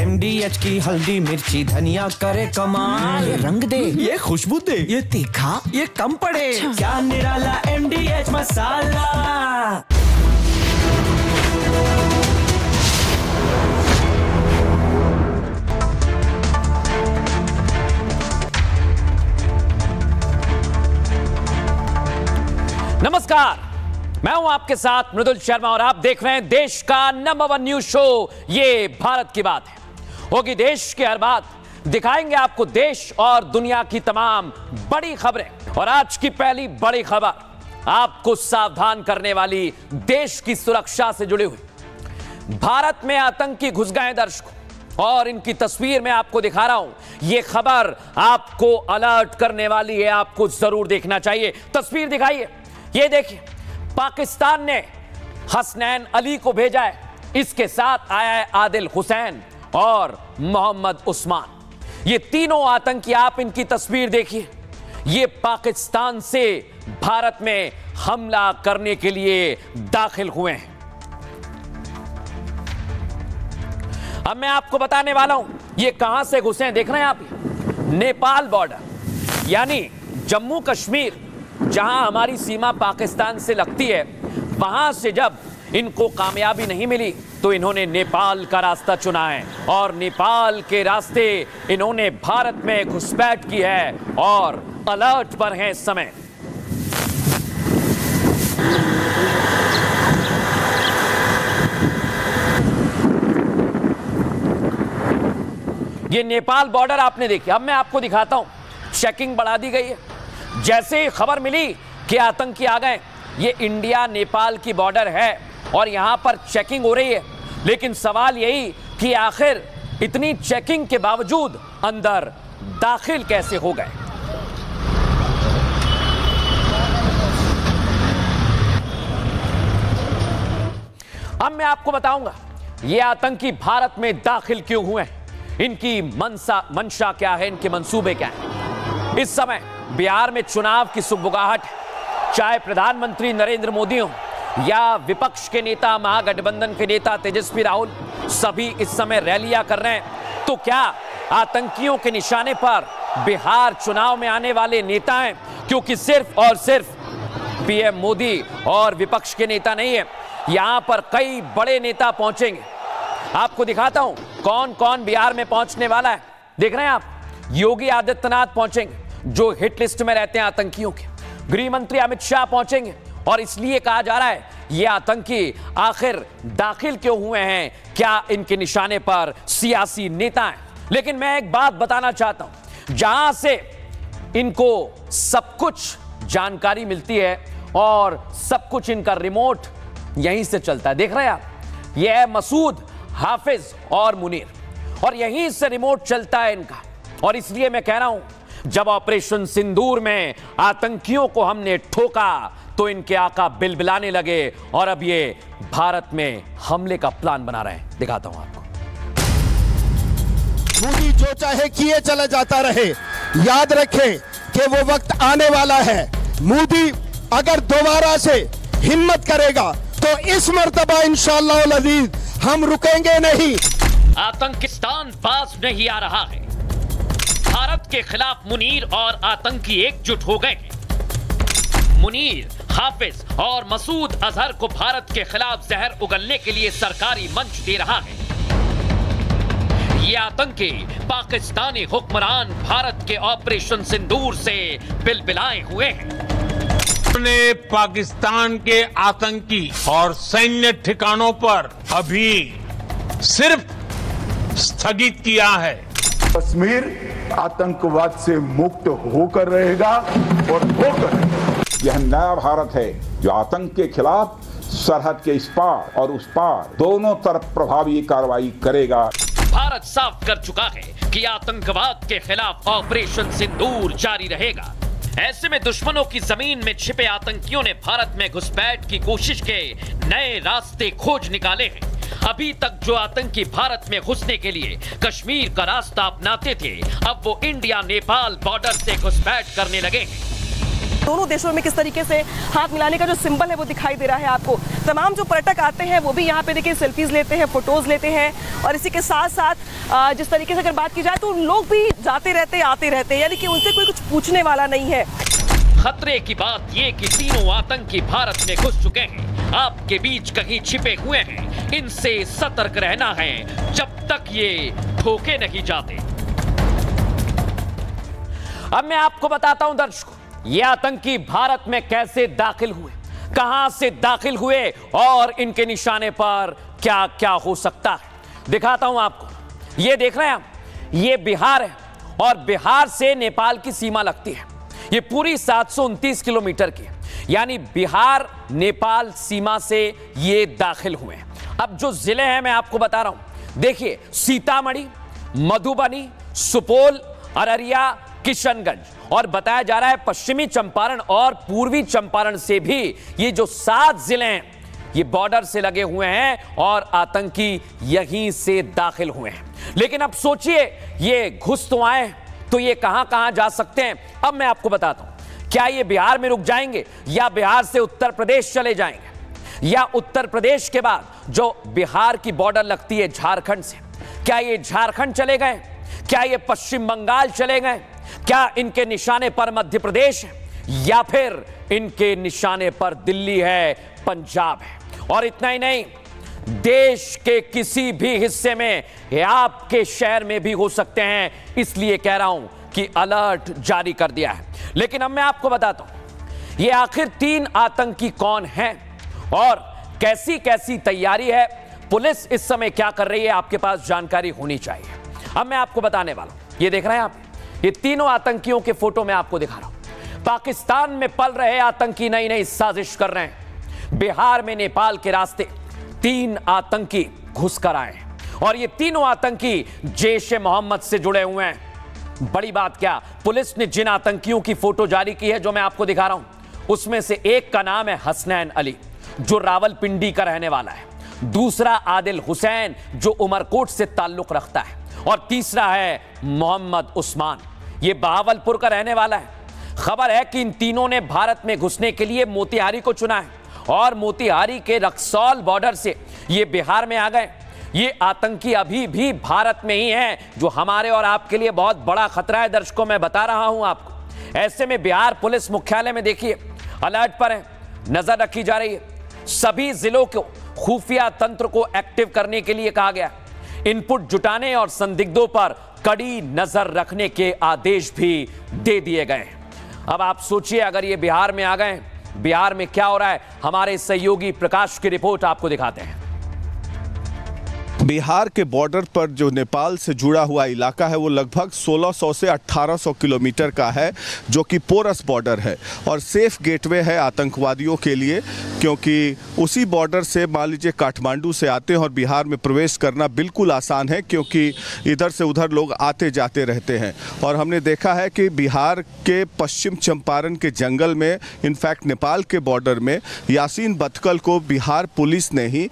MDH की हल्दी मिर्ची धनिया करे कमाल। ये रंग दे, ये खुशबू दे, ये तीखा, ये कम पड़े। क्या निराला MDH मसाला। नमस्कार, मैं हूं आपके साथ मृदुल शर्मा और आप देख रहे हैं देश का नंबर 1 न्यूज शो ये भारत की बात है। होगी देश की हर बात, दिखाएंगे आपको देश और दुनिया की तमाम बड़ी खबरें। और आज की पहली बड़ी खबर आपको सावधान करने वाली, देश की सुरक्षा से जुड़ी हुई। भारत में आतंकी घुस गए दर्शकों, और इनकी तस्वीर मैं आपको दिखा रहा हूं। यह खबर आपको अलर्ट करने वाली है, आपको जरूर देखना चाहिए। तस्वीर दिखाइए, ये देखिए, पाकिस्तान ने हसनैन अली को भेजा है, इसके साथ आया है आदिल हुसैन और मोहम्मद उस्मान। ये तीनों आतंकी, आप इनकी तस्वीर देखिए, ये पाकिस्तान से भारत में हमला करने के लिए दाखिल हुए हैं। अब मैं आपको बताने वाला हूं ये कहां से घुसे हैं। देख रहे हैं आप, नेपाल बॉर्डर यानी जम्मू कश्मीर, जहां हमारी सीमा पाकिस्तान से लगती है, वहां से जब इनको कामयाबी नहीं मिली तो इन्होंने नेपाल का रास्ता चुना है, और नेपाल के रास्ते इन्होंने भारत में घुसपैठ की है और अलर्ट पर हैं इस समय। ये नेपाल बॉर्डर आपने देखी। अब मैं आपको दिखाता हूं, चेकिंग बढ़ा दी गई है। जैसे ही खबर मिली कि आतंकी आ गए, ये इंडिया नेपाल की बॉर्डर है और यहां पर चेकिंग हो रही है, लेकिन सवाल यही कि आखिर इतनी चेकिंग के बावजूद अंदर दाखिल कैसे हो गए। अब मैं आपको बताऊंगा ये आतंकी भारत में दाखिल क्यों हुए हैं, इनकी मंशा क्या है, इनके मंसूबे क्या है। इस समय बिहार में चुनाव की सुगबुगाहट, चाहे प्रधानमंत्री नरेंद्र मोदी हो या विपक्ष के नेता, महागठबंधन के नेता तेजस्वी यादव, सभी इस समय रैलियां कर रहे हैं। तो क्या आतंकियों के निशाने पर बिहार चुनाव में आने वाले नेता हैं? क्योंकि सिर्फ और सिर्फ पीएम मोदी और विपक्ष के नेता नहीं है, यहां पर कई बड़े नेता पहुंचेंगे। आपको दिखाता हूं कौन कौन बिहार में पहुंचने वाला है। देख रहे हैं आप, योगी आदित्यनाथ पहुंचेंगे, जो हिट लिस्ट में रहते हैं आतंकियों के। गृह मंत्री अमित शाह पहुंचेंगे, और इसलिए कहा जा रहा है ये आतंकी आखिर दाखिल क्यों हुए हैं, क्या इनके निशाने पर सियासी नेता हैं। लेकिन मैं एक बात बताना चाहता हूं, जहां से इनको सब कुछ जानकारी मिलती है और सब कुछ इनका रिमोट यहीं से चलता है। देख रहे हैं आप, यह है मसूद, हाफिज और मुनीर, और यहीं से रिमोट चलता है इनका। और इसलिए मैं कह रहा हूं, जब ऑपरेशन सिंदूर में आतंकियों को हमने ठोका तो इनके आका बिलबिलाने लगे, और अब ये भारत में हमले का प्लान बना रहे हैं। दिखाता हूं आपको। मोदी जो चाहे किए चला जाता रहे, याद रखें कि वो वक्त आने वाला है। मोदी अगर दोबारा से हिम्मत करेगा तो इस मर्तबा इंशाअल्लाह अज़ीज हम रुकेंगे नहीं। आतंकिस्तान बाज नहीं आ रहा है। भारत के खिलाफ मुनीर और आतंकी एकजुट हो गए हैं। मुनीर, हाफिज और मसूद अजहर को भारत के खिलाफ जहर उगलने के लिए सरकारी मंच दे रहा है। ये आतंकी पाकिस्तानी हुक्मरान भारत के ऑपरेशन सिंदूर से बिलबिलाए हुए हैं। ने पाकिस्तान के आतंकी और सैन्य ठिकानों पर अभी सिर्फ स्थगित किया है। कश्मीर आतंकवाद से मुक्त होकर रहेगा, और होकर यह नया भारत है जो आतंक के खिलाफ सरहद के इस पार और उस पार दोनों तरफ प्रभावी कार्रवाई करेगा। भारत साफ कर चुका है कि आतंकवाद के खिलाफ ऑपरेशन सिंदूर जारी रहेगा। ऐसे में दुश्मनों की जमीन में छिपे आतंकियों ने भारत में घुसपैठ की कोशिश के नए रास्ते खोज निकाले हैं। अभी तक जो आतंकी भारत में घुसने के लिए कश्मीर का रास्ता अपनाते थे, अब वो इंडिया नेपाल बॉर्डर से घुसपैठ करने लगे हैं। दोनों देशों में किस तरीके से हाथ मिलाने का जो सिंबल है वो दिखाई दे रहा है आपको। तमाम जो पर्यटक आते हैं वो भी यहाँ पे देखिए सेल्फीज लेते हैं, फोटोज लेते हैं, और इसी के साथ साथ जिस तरीके से अगर बात की जाए तो लोग भी जाते रहते आते रहते, यानी कि उनसे कोई कुछ पूछने वाला नहीं है। खतरे की बात ये कि तीनों आतंकी भारत में घुस चुके हैं, आपके बीच कहीं छिपे हुए हैं। इनसे सतर्क रहना है जब तक ये ठोके नहीं जाते। अब मैं आपको बताता हूं दर्शकों, ये आतंकी भारत में कैसे दाखिल हुए, कहां से दाखिल हुए और इनके निशाने पर क्या क्या हो सकता है। दिखाता हूं आपको। ये देख रहे हैं आप, ये बिहार है और बिहार से नेपाल की सीमा लगती है। ये पूरी 729 किलोमीटर की, यानी बिहार नेपाल सीमा से ये दाखिल हुए हैं। अब जो जिले हैं मैं आपको बता रहा हूं, देखिए सीतामढ़ी, मधुबनी, सुपौल, अररिया, किशनगंज और बताया जा रहा है पश्चिमी चंपारण और पूर्वी चंपारण से भी ये जो 7 जिले हैं ये बॉर्डर से लगे हुए हैं और आतंकी यहीं से दाखिल हुए हैं। लेकिन अब सोचिए, ये घुस तो आए तो ये कहां कहां जा सकते हैं। अब मैं आपको बताता हूं, क्या ये बिहार में रुक जाएंगे या बिहार से उत्तर प्रदेश चले जाएंगे, या उत्तर प्रदेश के बाद जो बिहार की बॉर्डर लगती है झारखंड से, क्या ये झारखंड चले गए, क्या ये पश्चिम बंगाल चले गए, क्या इनके निशाने पर मध्य प्रदेश है या फिर इनके निशाने पर दिल्ली है, पंजाब है। और इतना ही नहीं, देश के किसी भी हिस्से में या आपके शहर में भी हो सकते हैं, इसलिए कह रहा हूं कि अलर्ट जारी कर दिया है। लेकिन अब मैं आपको बताता हूं ये आखिर 3 आतंकी कौन हैं और कैसी कैसी तैयारी है, पुलिस इस समय क्या कर रही है, आपके पास जानकारी होनी चाहिए। अब मैं आपको बताने वाला हूं। ये देख रहे हैं आप, ये तीनों आतंकियों के फोटो मैं आपको दिखा रहा हूं। पाकिस्तान में पल रहे आतंकी नई नई साजिश कर रहे हैं। बिहार में नेपाल के रास्ते 3 आतंकी घुसकर आए हैं और ये तीनों आतंकी जैश-ए-मोहम्मद से जुड़े हुए हैं। बड़ी बात क्या, पुलिस ने जिन आतंकियों की फोटो जारी की है जो मैं आपको दिखा रहा हूं, उसमें से एक का नाम है हसनैन अली जो रावलपिंडी का रहने वाला है, दूसरा आदिल हुसैन जो उमरकोट से ताल्लुक रखता है और तीसरा है मोहम्मद उस्मान, ये बहावलपुर का रहने वाला है। खबर है कि इन तीनों ने भारत में घुसने के लिए मोतिहारी को चुना है और मोतिहारी के रक्सौल बॉर्डर से ये बिहार में आ गए। ये आतंकी अभी भी भारत में ही हैं, जो हमारे और आपके लिए बहुत बड़ा खतरा है। दर्शकों, मैं बता रहा हूं आपको। ऐसे में बिहार पुलिस मुख्यालय में देखिए अलर्ट पर है, नजर रखी जा रही है। सभी जिलों को खुफिया तंत्र को एक्टिव करने के लिए कहा गया, इनपुट जुटाने और संदिग्धों पर कड़ी नजर रखने के आदेश भी दे दिए गए। अब आप सोचिए, अगर ये बिहार में आ गए, बिहार में क्या हो रहा है, हमारे सहयोगी प्रकाश की रिपोर्ट आपको दिखाते हैं। बिहार के बॉर्डर पर जो नेपाल से जुड़ा हुआ इलाका है वो लगभग 1600 से 1800 किलोमीटर का है, जो कि पोरस बॉर्डर है और सेफ गेटवे है आतंकवादियों के लिए, क्योंकि उसी बॉर्डर से मान लीजिए काठमांडू से आते हैं और बिहार में प्रवेश करना बिल्कुल आसान है, क्योंकि इधर से उधर लोग आते जाते रहते हैं। और हमने देखा है कि बिहार के पश्चिम चंपारण के जंगल में, इनफैक्ट नेपाल के बॉर्डर में, यासीन बतकल को बिहार पुलिस ने ही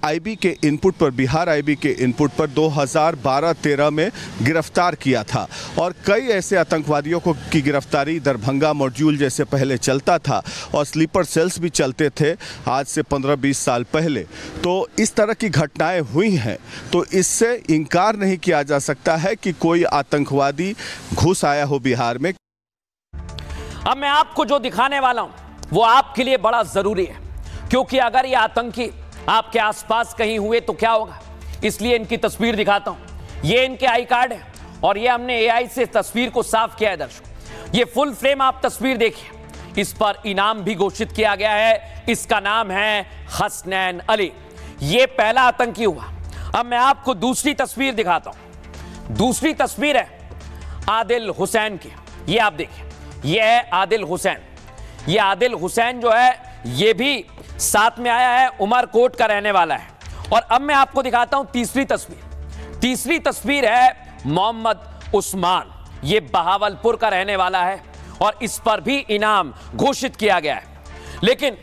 आईबी के इनपुट पर, बिहार आईबी के इनपुट पर 2012-13 में गिरफ्तार किया था। और कई ऐसे आतंकवादियों को की गिरफ्तारी दरभंगा मॉड्यूल जैसे पहले चलता था और स्लीपर सेल्स भी चलते थे आज से 15-20 साल पहले। तो इस तरह की घटनाएं हुई हैं, तो इससे इनकार नहीं किया जा सकता है कि कोई आतंकवादी घुस आया हो बिहार में। अब मैं आपको जो दिखाने वाला हूं वो आपके लिए बड़ा जरूरी है, क्योंकि अगर ये आतंकी आपके आसपास कहीं हुए तो क्या होगा, इसलिए इनकी तस्वीर दिखाता हूं। ये इनके आई कार्ड है और ये हमने एआई से तस्वीर को साफ किया है। दर्शकों, ये फुल फ्रेम आप तस्वीर देखिए, इस पर इनाम भी घोषित किया गया है। इसका नाम है हसनैन अली। ये पहला आतंकी हुआ। अब मैं आपको दूसरी तस्वीर दिखाता हूं। दूसरी तस्वीर है आदिल हुसैन की। ये आप देखिए, ये है आदिल हुसैन। ये आदिल हुसैन जो है ये भी साथ में आया है, उमरकोट का रहने वाला है। और अब मैं आपको दिखाता हूं तीसरी तस्वीर। तीसरी तस्वीर है मोहम्मद उस्मान। ये बहावलपुर का रहने वाला है और इस पर भी इनाम घोषित किया गया है। लेकिन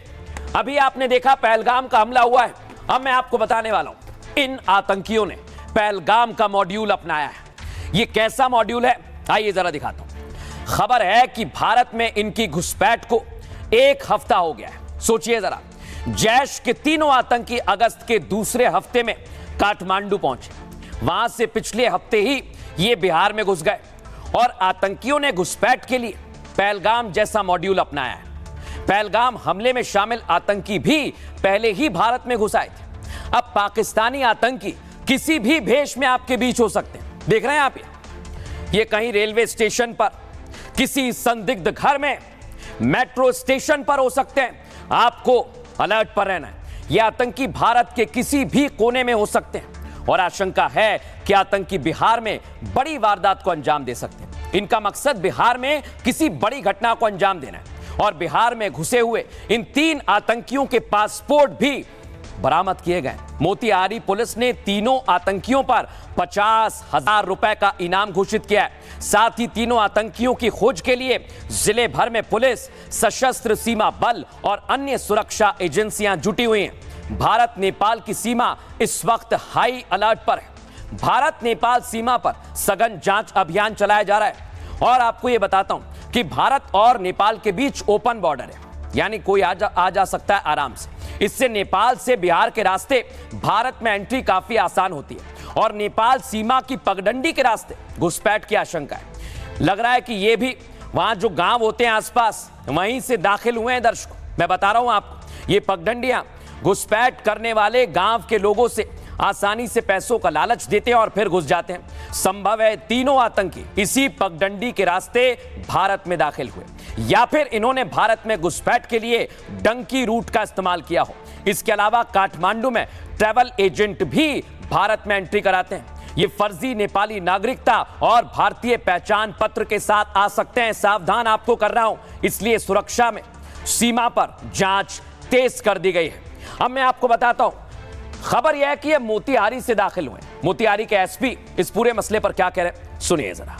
अभी आपने देखा पहलगाम का हमला हुआ है। अब मैं आपको बताने वाला हूं, इन आतंकियों ने पहलगाम का मॉड्यूल अपनाया है। ये कैसा मॉड्यूल है, आइए जरा दिखाता हूं। खबर है कि भारत में इनकी घुसपैठ को 1 हफ्ता हो गया है। सोचिए जरा, जैश के तीनों आतंकी अगस्त के दूसरे हफ्ते में काठमांडू पहुंचे। वहां से पिछले हफ्ते ही ये बिहार में घुस गए और आतंकियों ने घुसपैठ के लिए पहलगाम जैसा मॉड्यूल अपनाया है। पहलगाम हमले में शामिल आतंकी भी पहले ही भारत में घुस आए थे। अब पाकिस्तानी आतंकी किसी भी भेष में आपके बीच हो सकते हैं। देख रहे हैं आप ये कहीं रेलवे स्टेशन पर, किसी संदिग्ध घर में, मेट्रो स्टेशन पर हो सकते हैं। आपको अलर्ट पर रहना है। ये आतंकी भारत के किसी भी कोने में हो सकते हैं और आशंका है कि आतंकी बिहार में बड़ी वारदात को अंजाम दे सकते हैं। इनका मकसद बिहार में किसी बड़ी घटना को अंजाम देना है और बिहार में घुसे हुए इन 3 आतंकियों के पासपोर्ट भी बरामद किए गए। मोतिहारी पुलिस ने तीनों आतंकियों पर 50,000 रुपए का इनाम घोषित किया है। साथ ही तीनों आतंकियों की खोज के लिए जिले भर में पुलिस, सशस्त्र सीमा बल और अन्य सुरक्षा एजेंसियां जुटी हुई हैं। भारत नेपाल की सीमा इस वक्त हाई अलर्ट पर है। भारत नेपाल सीमा पर सघन जांच अभियान चलाया जा रहा है और आपको यह बताता हूं कि भारत और नेपाल के बीच ओपन बॉर्डर है, यानी कोई आ जा सकता है आराम से। इससे नेपाल से बिहार के रास्ते भारत में एंट्री काफी आसान होती है और नेपाल सीमा की पगडंडी के रास्ते घुसपैठ की आशंका है। लग रहा है कि ये भी वहां जो गांव होते हैं आसपास, वहीं से दाखिल हुए हैं। दर्शकों, मैं बता रहा हूं आपको, ये पगडंडियां घुसपैठ करने वाले गांव के लोगों से आसानी से पैसों का लालच देते हैं और फिर घुस जाते हैं। संभव है तीनों आतंकी इसी पगडंडी के रास्ते भारत में दाखिल हुए या फिर इन्होंने भारत में घुसपैठ के लिए डंकी रूट का इस्तेमाल किया हो। इसके अलावा काठमांडू में ट्रैवल एजेंट भी भारत में एंट्री कराते हैं। ये फर्जी नेपाली नागरिकता और भारतीय पहचान पत्र के साथ आ सकते हैं। सावधान आपको कर रहा हूं, इसलिए सुरक्षा में सीमा पर जांच तेज कर दी गई है। अब मैं आपको बताता हूं, खबर यह है कि ये मोतिहारी से दाखिल हुए। मोतिहारी के एसपी इस पूरे मसले पर क्या कह रहे हैं, सुनिए जरा।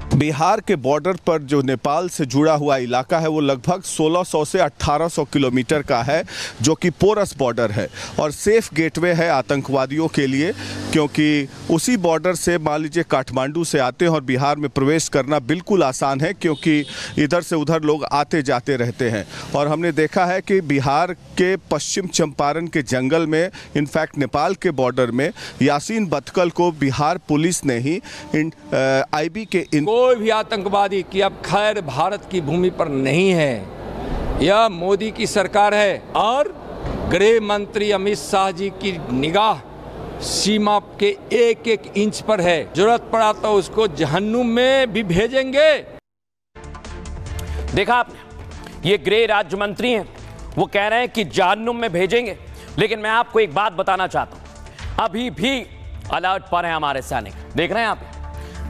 बिहार के बॉर्डर पर जो नेपाल से जुड़ा हुआ इलाका है वो लगभग 1600 से 1800 किलोमीटर का है, जो कि पोरस बॉर्डर है और सेफ गेटवे है आतंकवादियों के लिए, क्योंकि उसी बॉर्डर से मान लीजिए काठमांडू से आते हैं और बिहार में प्रवेश करना बिल्कुल आसान है, क्योंकि इधर से उधर लोग आते जाते रहते हैं। और हमने देखा है कि बिहार के पश्चिम चंपारण के जंगल में, इनफैक्ट नेपाल के बॉर्डर में, यासीन बतकल को बिहार पुलिस ने ही आईबी के कोई भी आतंकवादी की अब खैर भारत की भूमि पर नहीं है। यह मोदी की सरकार है और गृह मंत्री अमित शाह जी की निगाह सीमा के एक एक इंच पर है। जरूरत पड़ा तो उसको जहन्नुम में भी भेजेंगे। देखा आपने, ये गृह राज्य मंत्री हैं, वो कह रहे हैं कि जहन्नुम में भेजेंगे। लेकिन मैं आपको एक बात बताना चाहता हूं, अभी भी अलर्ट पर है हमारे सैनिक। देख रहे हैं आप,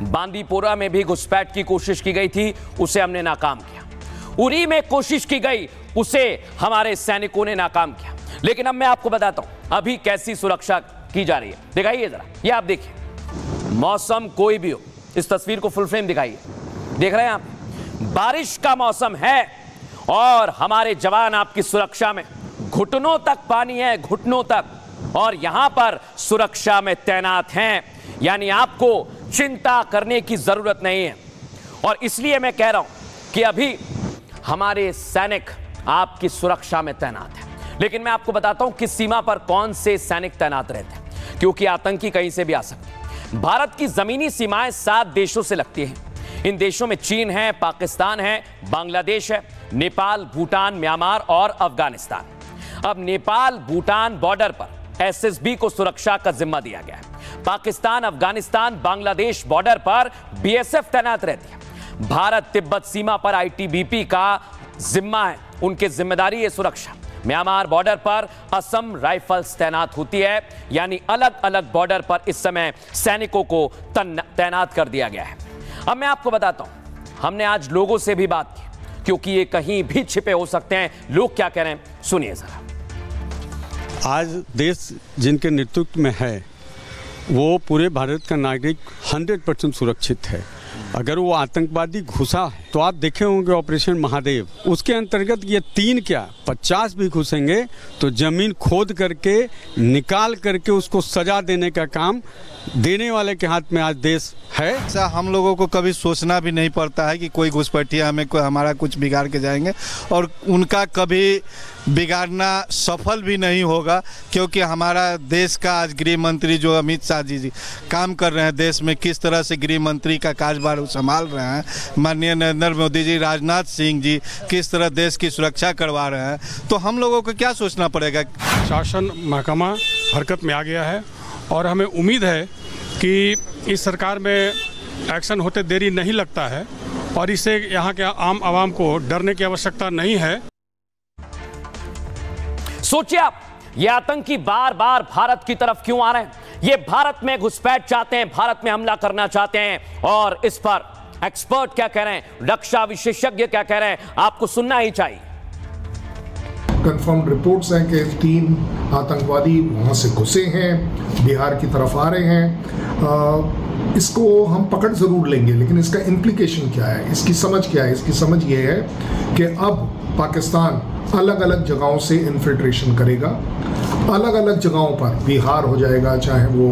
बांदीपोरा में भी घुसपैठ की कोशिश की गई थी, उसे हमने नाकाम किया। उरी में कोशिश की गई, उसे हमारे सैनिकों ने नाकाम किया। लेकिन अब मैं आपको बताता हूं अभी कैसी सुरक्षा की जा रही है। दिखाइए जरा, ये आप देखिए, मौसम कोई भी हो, इस तस्वीर को फुल फ्रेम दिखाइए। देख रहे हैं आप, बारिश का मौसम है और हमारे जवान आपकी सुरक्षा में, घुटनों तक पानी है, घुटनों तक, और यहां पर सुरक्षा में तैनात हैं। यानी आपको चिंता करने की जरूरत नहीं है। और इसलिए मैं कह रहा हूं कि अभी हमारे सैनिक आपकी सुरक्षा में तैनात हैं। लेकिन मैं आपको बताता हूं किस सीमा पर कौन से सैनिक तैनात रहते हैं, क्योंकि आतंकी कहीं से भी आ सकते हैं। भारत की जमीनी सीमाएं 7 देशों से लगती हैं। इन देशों में चीन है, पाकिस्तान है, बांग्लादेश है, नेपाल, भूटान, म्यांमार और अफगानिस्तान। अब नेपाल भूटान बॉर्डर पर एसएसबी को सुरक्षा का जिम्मा दिया गया है। पाकिस्तान, अफगानिस्तान, बांग्लादेश बॉर्डर पर बीएसएफ तैनात रहती है। भारत तिब्बत सीमा पर आईटीबीपी का जिम्मा है, उनकी जिम्मेदारी है सुरक्षा। म्यांमार बॉर्डर पर असम राइफल्स तैनात होती है। यानी अलग अलग बॉर्डर पर इस समय सैनिकों को तैनात कर दिया गया है। अब मैं आपको बताता हूं, हमने आज लोगों से भी बात की, क्योंकि ये कहीं भी छिपे हो सकते हैं। लोग क्या कह रहे हैं, सुनिए जरा। आज देश जिनके नेतृत्व में है वो पूरे भारत का नागरिक 100% सुरक्षित है। अगर वो आतंकवादी घुसा है तो आप देखे होंगे ऑपरेशन महादेव, उसके अंतर्गत ये 3 क्या 50 भी घुसेंगे तो जमीन खोद करके निकाल करके उसको सजा देने का काम देने वाले के हाथ में आज देश है। ऐसा हम लोगों को कभी सोचना भी नहीं पड़ता है कि कोई घुसपैठिया हमें हमारा कुछ बिगाड़ के जाएंगे, और उनका कभी बिगाड़ना सफल भी नहीं होगा, क्योंकि हमारा देश का आज गृह मंत्री जो अमित शाह जी काम कर रहे हैं, देश में किस तरह से गृह मंत्री का कार्यभार संभाल रहे हैं, माननीय नरेंद्र मोदी जी, राजनाथ सिंह जी किस तरह देश की सुरक्षा करवा रहे हैं, तो हम लोगों को क्या सोचना पड़ेगा। शासन महकमा हरकत में आ गया है और हमें उम्मीद है कि इस सरकार में एक्शन होते देरी नहीं लगता है और इससे यहाँ के आम आवाम को डरने की आवश्यकता नहीं है। सोचिए आप, ये आतंकी बार बार भारत की तरफ क्यों आ रहे हैं? ये भारत में घुसपैठ चाहते हैं, भारत में हमला करना चाहते हैं, और इस पर एक्सपर्ट क्या कह रहे हैं, रक्षा विशेषज्ञ क्या कह रहे हैं, आपको सुनना ही चाहिए। कंफर्म रिपोर्ट्स हैं कि 3 आतंकवादी वहाँ से घुसे हैं, बिहार की तरफ आ रहे हैं। इसको हम पकड़ ज़रूर लेंगे, लेकिन इसका इम्प्लीकेशन क्या है, इसकी समझ क्या है? इसकी समझ ये है कि अब पाकिस्तान अलग अलग जगहों से इन्फिल्ट्रेशन करेगा, अलग अलग जगहों पर, बिहार हो जाएगा, चाहे वो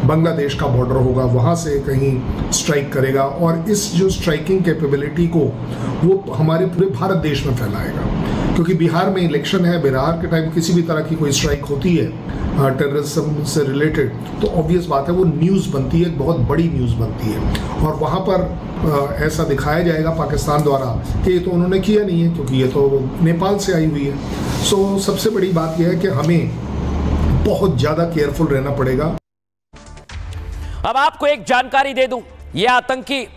बांग्लादेश का बॉर्डर होगा, वहाँ से कहीं स्ट्राइक करेगा, और इस जो स्ट्राइकिंग कैपेबिलिटी को वो हमारे पूरे भारत देश में फैलाएगा। क्योंकि बिहार में इलेक्शन है, बिहार के टाइम किसी भी तरह की कोई स्ट्राइक होती है टेररिज्म से रिलेटेड, तो ऑब्वियस बात है वो न्यूज़ बनती है, बहुत बड़ी न्यूज़ बनती है, और वहाँ पर ऐसा दिखाया जाएगा पाकिस्तान द्वारा कि ये तो उन्होंने किया नहीं है, क्योंकि ये तो नेपाल से आई हुई है। सो सबसे बड़ी बात यह है कि हमें बहुत ज़्यादा केयरफुल रहना पड़ेगा। अब आपको एक जानकारी दे दूं, ये आतंकी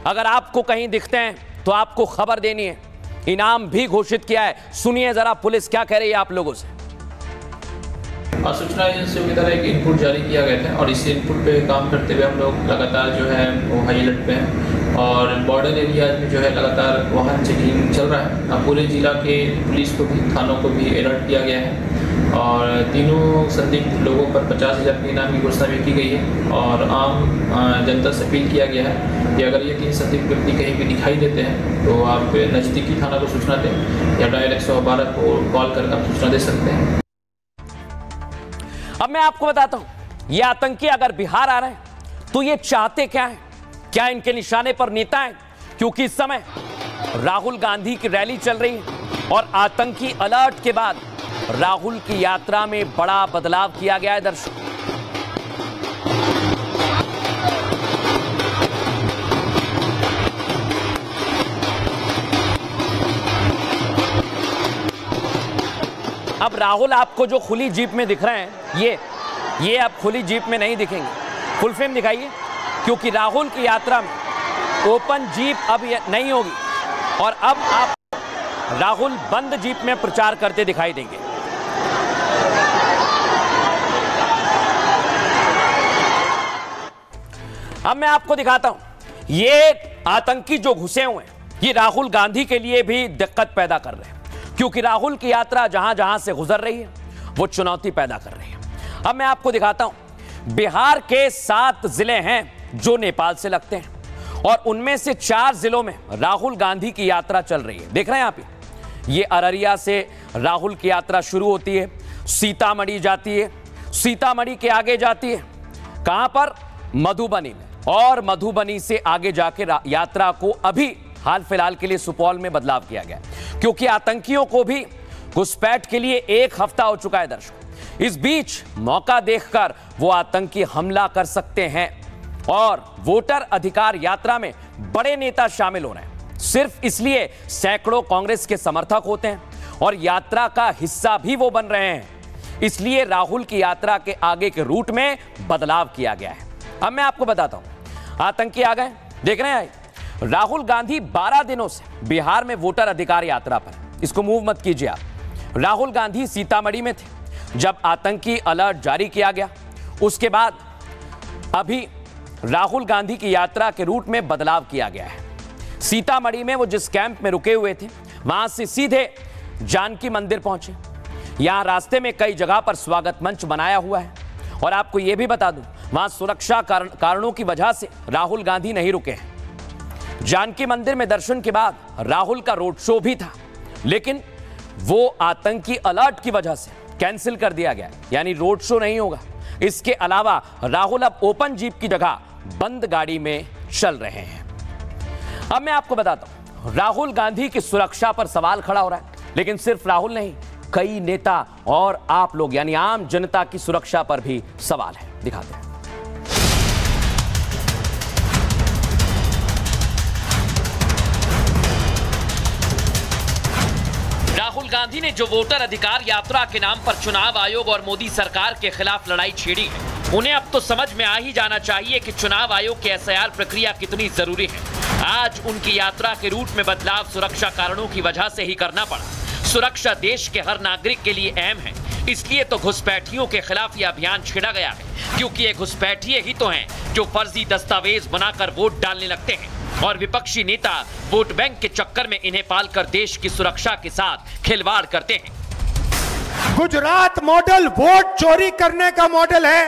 अगर आपको कहीं दिखते हैं तो आपको खबर देनी है, इनाम भी घोषित किया है। सुनिए जरा पुलिस क्या कह रही है आप लोगों से। सूचना एजेंसियों की तरह एक इनपुट जारी किया गया था और इस इनपुट पे काम करते हुए हम लोग लगातार जो है वो हाई अलर्ट पे हैं और बॉर्डर एरियाज में जो है लगातार वाहन चेकिंग चल रहा है। अब पूरे जिला के पुलिस को भी, थानों को भी अलर्ट किया गया है और तीनों संदिग्ध लोगों पर 50,000 के इनाम की घोषणा भी की गई है और आम जनता से अपील किया गया है कि अगर ये 3 संदिग्ध व्यक्ति कहीं भी दिखाई देते हैं तो आप नज़दीकी थाना को सूचना दें या डायल 112 को कॉल कर आप सूचना दे सकते हैं। अब मैं आपको बताता हूं, ये आतंकी अगर बिहार आ रहे हैं तो ये चाहते क्या हैं? क्या इनके निशाने पर नेता हैं? क्योंकि इस समय राहुल गांधी की रैली चल रही है और आतंकी अलर्ट के बाद राहुल की यात्रा में बड़ा बदलाव किया गया है। दर्शक, अब राहुल आपको जो खुली जीप में दिख रहे हैं, ये अब खुली जीप में नहीं दिखेंगे। फुल फ्रेम दिखाइए, क्योंकि राहुल की यात्रा में ओपन जीप अब नहीं होगी और अब आप राहुल बंद जीप में प्रचार करते दिखाई देंगे। अब मैं आपको दिखाता हूं, ये आतंकी जो घुसे हुए हैं ये राहुल गांधी के लिए भी दिक्कत पैदा कर रहे हैं, क्योंकि राहुल की यात्रा जहां जहां से गुजर रही है वो चुनौती पैदा कर रही है। अब मैं आपको दिखाता हूं, बिहार के 7 जिले हैं जो नेपाल से लगते हैं और उनमें से 4 जिलों में राहुल गांधी की यात्रा चल रही है। देख रहे हैं आप, ये अररिया से राहुल की यात्रा शुरू होती है, सीतामढ़ी जाती है, सीतामढ़ी के आगे जाती है कहां पर? मधुबनी में, और मधुबनी से आगे जाके यात्रा को अभी हाल फिलहाल के लिए सुपौल में बदलाव किया गया, क्योंकि आतंकियों को भी घुसपैठ के लिए 1 हफ्ता हो चुका है। दर्शकों, इस बीच मौका देखकर वो आतंकी हमला कर सकते हैं और वोटर अधिकार यात्रा में बड़े नेता शामिल हो रहे हैं। सिर्फ इसलिए सैकड़ों कांग्रेस के समर्थक होते हैं और यात्रा का हिस्सा भी वो बन रहे हैं, इसलिए राहुल की यात्रा के आगे के रूट में बदलाव किया गया है। अब मैं आपको बताता हूं, आतंकी आ गए, देख रहे हैं। राहुल गांधी 12 दिनों से बिहार में वोटर अधिकार यात्रा पर, इसको मूव मत कीजिए आप। राहुल गांधी सीतामढ़ी में थे जब आतंकी अलर्ट जारी किया गया, उसके बाद अभी राहुल गांधी की यात्रा के रूट में बदलाव किया गया है। सीतामढ़ी में वो जिस कैंप में रुके हुए थे वहां से सीधे जानकी मंदिर पहुंचे। यहां रास्ते में कई जगह पर स्वागत मंच बनाया हुआ है और आपको यह भी बता दूं, वहां सुरक्षा कारणों की वजह से राहुल गांधी नहीं रुके हैं। जानकी मंदिर में दर्शन के बाद राहुल का रोड शो भी था, लेकिन वो आतंकी अलर्ट की वजह से कैंसिल कर दिया गया, यानी रोड शो नहीं होगा। इसके अलावा राहुल अब ओपन जीप की जगह बंद गाड़ी में चल रहे हैं। अब मैं आपको बताता हूं, राहुल गांधी की सुरक्षा पर सवाल खड़ा हो रहा है, लेकिन सिर्फ राहुल नहीं, कई नेता और आप लोग यानी आम जनता की सुरक्षा पर भी सवाल है। दिखाते हैं। राहुल गांधी ने जो वोटर अधिकार यात्रा के नाम पर चुनाव आयोग और मोदी सरकार के खिलाफ लड़ाई छेड़ी है, उन्हें अब तो समझ में आ ही जाना चाहिए कि चुनाव आयोग की एसआईआर प्रक्रिया कितनी जरूरी है। आज उनकी यात्रा के रूट में बदलाव सुरक्षा कारणों की वजह से ही करना पड़ा। सुरक्षा देश के हर नागरिक के लिए अहम है, इसलिए तो घुसपैठियों के खिलाफ यह अभियान छेड़ा गया है, क्योंकि ये घुसपैठिए ही तो हैं जो फर्जी दस्तावेज बनाकर वोट डालने लगते हैं और विपक्षी नेता वोट बैंक के चक्कर में इन्हें पालकर देश की सुरक्षा के साथ खिलवाड़ करते हैं। गुजरात मॉडल वोट चोरी करने का मॉडल है।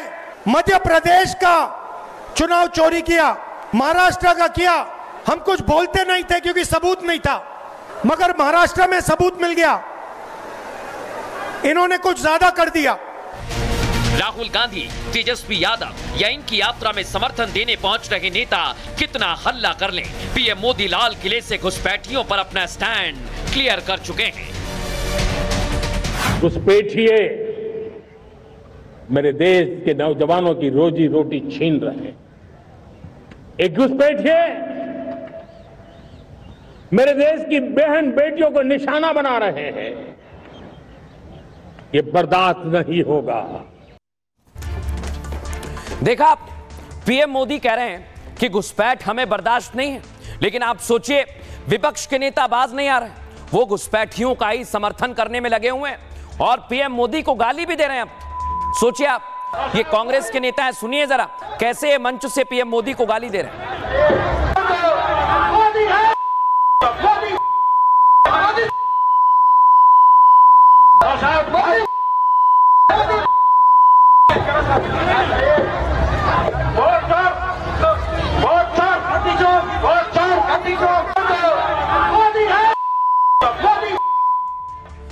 मध्य प्रदेश का चुनाव चोरी किया, महाराष्ट्र का किया। हम कुछ बोलते नहीं थे क्योंकि सबूत नहीं था, मगर महाराष्ट्र में सबूत मिल गया। इन्होंने कुछ ज्यादा कर दिया। राहुल गांधी, तेजस्वी यादव या इनकी यात्रा में समर्थन देने पहुंच रहे नेता कितना हल्ला कर लें, पीएम मोदी लाल किले से घुसपैठियों पर अपना स्टैंड क्लियर कर चुके हैं। घुसपैठिए मेरे देश के नौजवानों की रोजी रोटी छीन रहे हैं। एक घुसपैठिए मेरे देश की बहन बेटियों को निशाना बना रहे हैं। ये बर्दाश्त नहीं होगा। देखा आप, पीएम मोदी कह रहे हैं कि घुसपैठ हमें बर्दाश्त नहीं है, लेकिन आप सोचिए विपक्ष के नेता बाज नहीं आ रहे, वो घुसपैठियों का ही समर्थन करने में लगे हुए हैं और पीएम मोदी को गाली भी दे रहे हैं। आप सोचिए, आप ये कांग्रेस के नेता हैं, सुनिए जरा कैसे मंच से पीएम मोदी को गाली दे रहे हैं।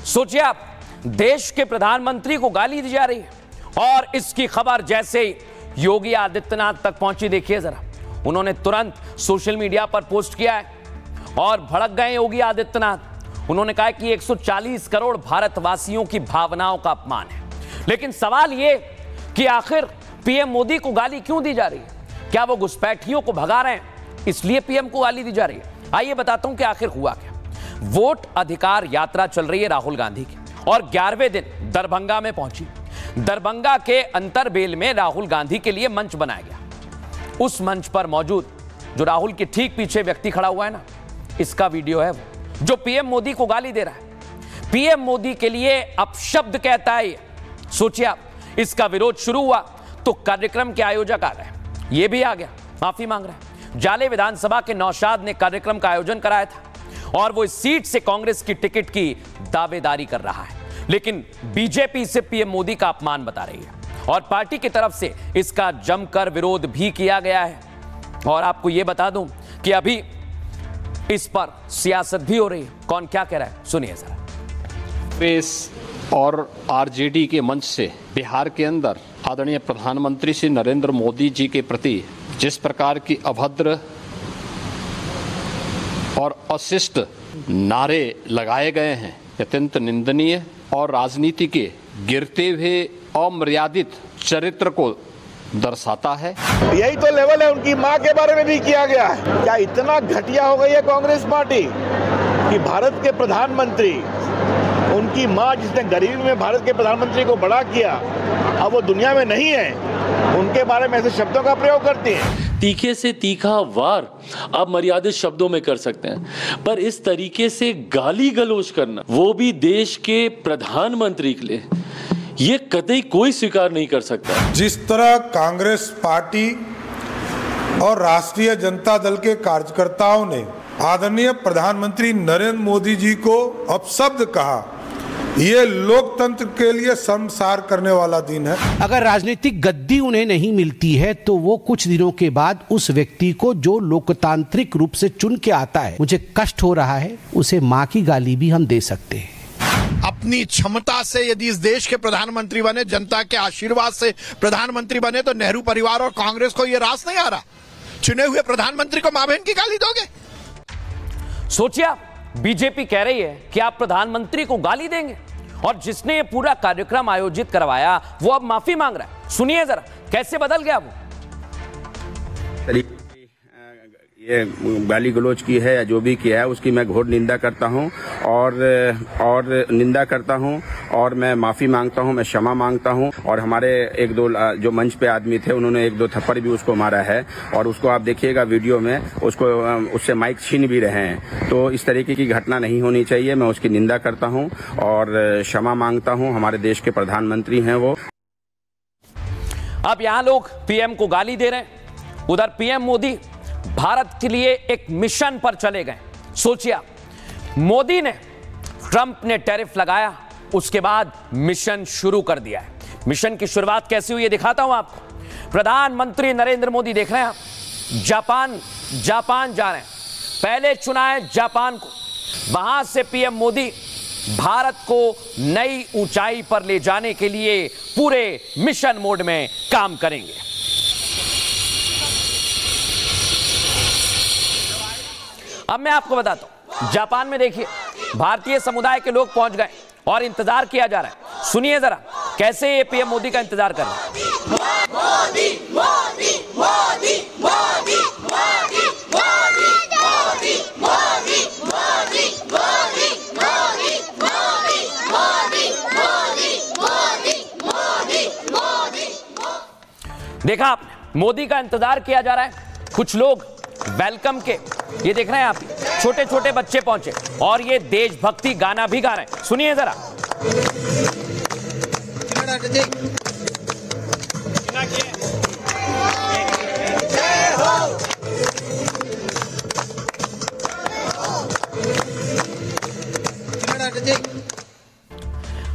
सोचिए आप, देश के प्रधानमंत्री को गाली दी जा रही है और इसकी खबर जैसे ही योगी आदित्यनाथ तक पहुंची, देखिए जरा, उन्होंने तुरंत सोशल मीडिया पर पोस्ट किया है और भड़क गए योगी आदित्यनाथ। उन्होंने कहा कि 140 करोड़ भारतवासियों की भावनाओं का अपमान है। लेकिन सवाल ये कि आखिर पीएम मोदी को गाली क्यों दी जा रही है? क्या वो घुसपैठियों को भगा रहे हैं इसलिए पीएम को गाली दी जा रही है? आइए बताता हूं कि आखिर हुआ क्या। वोट अधिकार यात्रा चल रही है राहुल गांधी की और 11वें दिन दरभंगा में पहुंची। दरभंगा के अंतरबेल में राहुल गांधी के लिए मंच बनाया गया। उस मंच पर मौजूद जो राहुल के ठीक पीछे व्यक्ति खड़ा हुआ है ना, इसका वीडियो है वो, जो पीएम मोदी को गाली दे रहा है। पीएम मोदी के लिए अपशब्द कहता है ये। सोचिए आप, इसका विरोध शुरू हुआ तो कार्यक्रम के आयोजक आ गए, ये भी आ गया, माफी मांग रहा है। जाले विधानसभा के नौशाद ने कार्यक्रम का आयोजन कराया था और वो इस सीट से कांग्रेस की टिकट की दावेदारी कर रहा है, लेकिन बीजेपी इसे पीएम मोदी का अपमान बता रही है और पार्टी की तरफ से इसका जमकर विरोध भी किया गया है। और आपको यह बता दूं कि अभी इस पर सियासत भी हो रही है। कौन क्या कह रहा है, सुनिए जरा। कांग्रेस और आरजेडी के मंच से बिहार के अंदर आदरणीय प्रधानमंत्री श्री नरेंद्र मोदी जी के प्रति जिस प्रकार की अभद्र और अशिष्ट नारे लगाए गए हैं, अत्यंत निंदनीय और राजनीति के गिरते हुए अमर्यादित चरित्र को दर्शाता है। यही तो लेवल है, उनकी मां के बारे में भी किया गया है। क्या इतना घटिया हो गई है कांग्रेस पार्टी कि भारत के प्रधानमंत्री, उनकी मां जिसने गरीबी में भारत के प्रधानमंत्री को बड़ा किया, अब वो दुनिया में नहीं है, उनके बारे में ऐसे शब्दों का प्रयोग करती है। तीखे से तीखा वार आप मर्यादित शब्दों में कर सकते हैं, पर इस तरीके से गाली गलौज करना, वो भी देश के प्रधानमंत्री के लिए, ये कतई कोई स्वीकार नहीं कर सकता। जिस तरह कांग्रेस पार्टी और राष्ट्रीय जनता दल के कार्यकर्ताओं ने आदरणीय प्रधानमंत्री नरेंद्र मोदी जी को अपशब्द कहा, ये लोकतंत्र के लिए शर्मसार करने वाला दिन है। अगर राजनीतिक गद्दी उन्हें नहीं मिलती है तो वो कुछ दिनों के बाद उस व्यक्ति को जो लोकतांत्रिक रूप से चुन के आता है, मुझे कष्ट हो रहा है, उसे माँ की गाली भी हम दे सकते हैं। अपनी क्षमता से यदि इस देश के प्रधानमंत्री बने, जनता के आशीर्वाद से प्रधानमंत्री बने, तो नेहरू परिवार और कांग्रेस को यह रास नहीं आ रहा। चुने हुए प्रधानमंत्री को मां बहन की गाली दोगे? सोचिए, बीजेपी कह रही है कि आप प्रधानमंत्री को गाली देंगे, और जिसने ये पूरा कार्यक्रम आयोजित करवाया वो अब माफी मांग रहा है। सुनिए जरा कैसे बदल गया वो। ये गाली गलौज की है या जो भी किया है उसकी मैं घोर निंदा करता हूं और निंदा करता हूं और मैं माफी मांगता हूं, मैं क्षमा मांगता हूं। और हमारे एक दो जो मंच पे आदमी थे उन्होंने एक दो थप्पड़ भी उसको मारा है, और उसको आप देखिएगा वीडियो में, उससे माइक छीन भी रहे हैं। तो इस तरीके की घटना नहीं होनी चाहिए। मैं उसकी निंदा करता हूं और क्षमा मांगता हूं। हमारे देश के प्रधानमंत्री हैं वो। अब यहां लोग पीएम को गाली दे रहे हैं, उधर पीएम मोदी भारत के लिए एक मिशन पर चले गए। सोचिए, मोदी ने, ट्रंप ने टैरिफ लगाया, उसके बाद मिशन शुरू कर दिया है। मिशन की शुरुआत कैसी हुई है दिखाता हूं आपको। प्रधानमंत्री नरेंद्र मोदी देख रहे हैं आप, जापान जा रहे हैं। पहले चुना है जापान को, वहां से पीएम मोदी भारत को नई ऊंचाई पर ले जाने के लिए पूरे मिशन मोड में काम करेंगे। अब मैं आपको बताता हूं, जापान में देखिए भारतीय समुदाय के लोग पहुंच गए और इंतजार किया जा रहा है। सुनिए जरा कैसे ये पीएम मोदी का इंतजार कर रहे हैं। मोदी, मोदी, मोदी, मोदी, मोदी, मोदी, मोदी, मोदी, मोदी, मोदी, मोदी, मोदी, मोदी, मोदी, मोदी, मोदी। देखा आपने, मोदी का इंतजार किया जा रहा है। कुछ लोग वेलकम के, ये देख रहे हैं आप, छोटे छोटे बच्चे पहुंचे और ये देशभक्ति गाना भी गा रहे हैं। सुनिए जरा।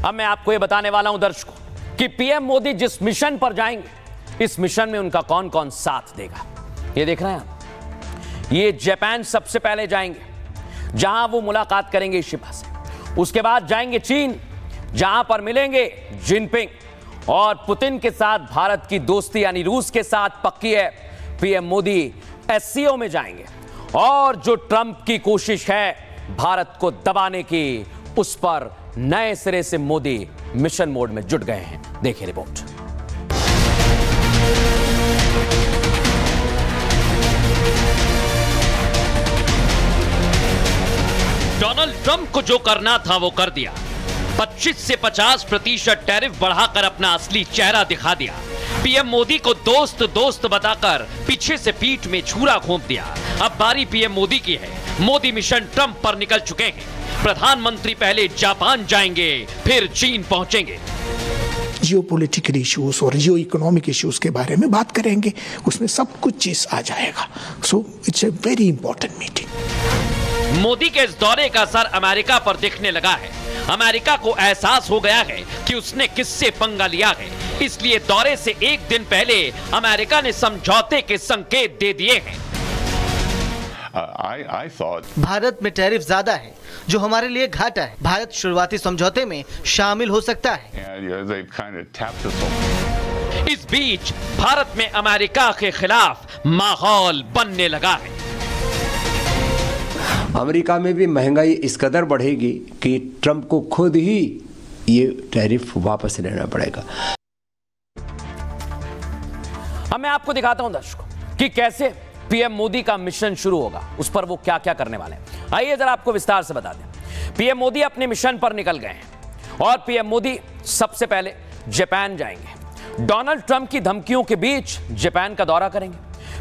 अब मैं आपको ये बताने वाला हूं दर्शकों कि पीएम मोदी जिस मिशन पर जाएंगे, इस मिशन में उनका कौन कौन साथ देगा। ये देख रहे हैं आप, ये जापान सबसे पहले जाएंगे, जहां वो मुलाकात करेंगे शिपा से। उसके बाद जाएंगे चीन, जहां पर मिलेंगे जिनपिंग और पुतिन के साथ भारत की दोस्ती यानी रूस के साथ पक्की है। पीएम मोदी एससीओ में जाएंगे और जो ट्रंप की कोशिश है भारत को दबाने की, उस पर नए सिरे से मोदी मिशन मोड में जुट गए हैं। देखिए रिपोर्ट। डोनाल्ड ट्रंप को जो करना था वो कर दिया। 25 से 50% टैरिफ बढ़ाकर अपना असली चेहरा दिखा दिया। पीएम मोदी को दोस्त दोस्त बताकर पीछे से पीठ में छुरा घोंप दिया। अब बारी पीएम मोदी की है। मोदी मिशन ट्रंप पर निकल चुके हैं। प्रधानमंत्री पहले जापान जाएंगे, फिर चीन पहुंचेंगे। जियोपॉलिटिकल इश्यूज और जियो इकोनॉमिक इश्यूज के बारे में बात करेंगे, उसमें सब कुछ चीज आ जाएगा। So it's a very important meeting. Modi के इस दौरे का असर अमेरिका पर दिखने लगा है। अमेरिका को एहसास हो गया है कि उसने किससे पंगा लिया है, इसलिए दौरे से एक दिन पहले अमेरिका ने समझौते के संकेत दे दिए हैं। भारत में टैरिफ ज्यादा है जो हमारे लिए घाटा है। भारत शुरुआती समझौते में शामिल हो सकता है। इस बीच भारत में अमेरिका के खिलाफ माहौल बनने लगा है। अमेरिका में भी महंगाई इस कदर बढ़ेगी कि ट्रंप को खुद ही ये टैरिफ वापस लेना पड़ेगा। अब मैं आपको दिखाता हूं दर्शकों कि कैसे पीएम मोदी का मिशन शुरू होगा, उस पर वो क्या क्या करने वाले हैं। आइए जरा आपको विस्तार से बता दें। पीएम मोदी अपने मिशन पर निकल गए हैं और पीएम मोदी सबसे पहले जापान जाएंगे। डोनाल्ड ट्रंप की धमकियों के बीच जापान का दौरा करेंगे।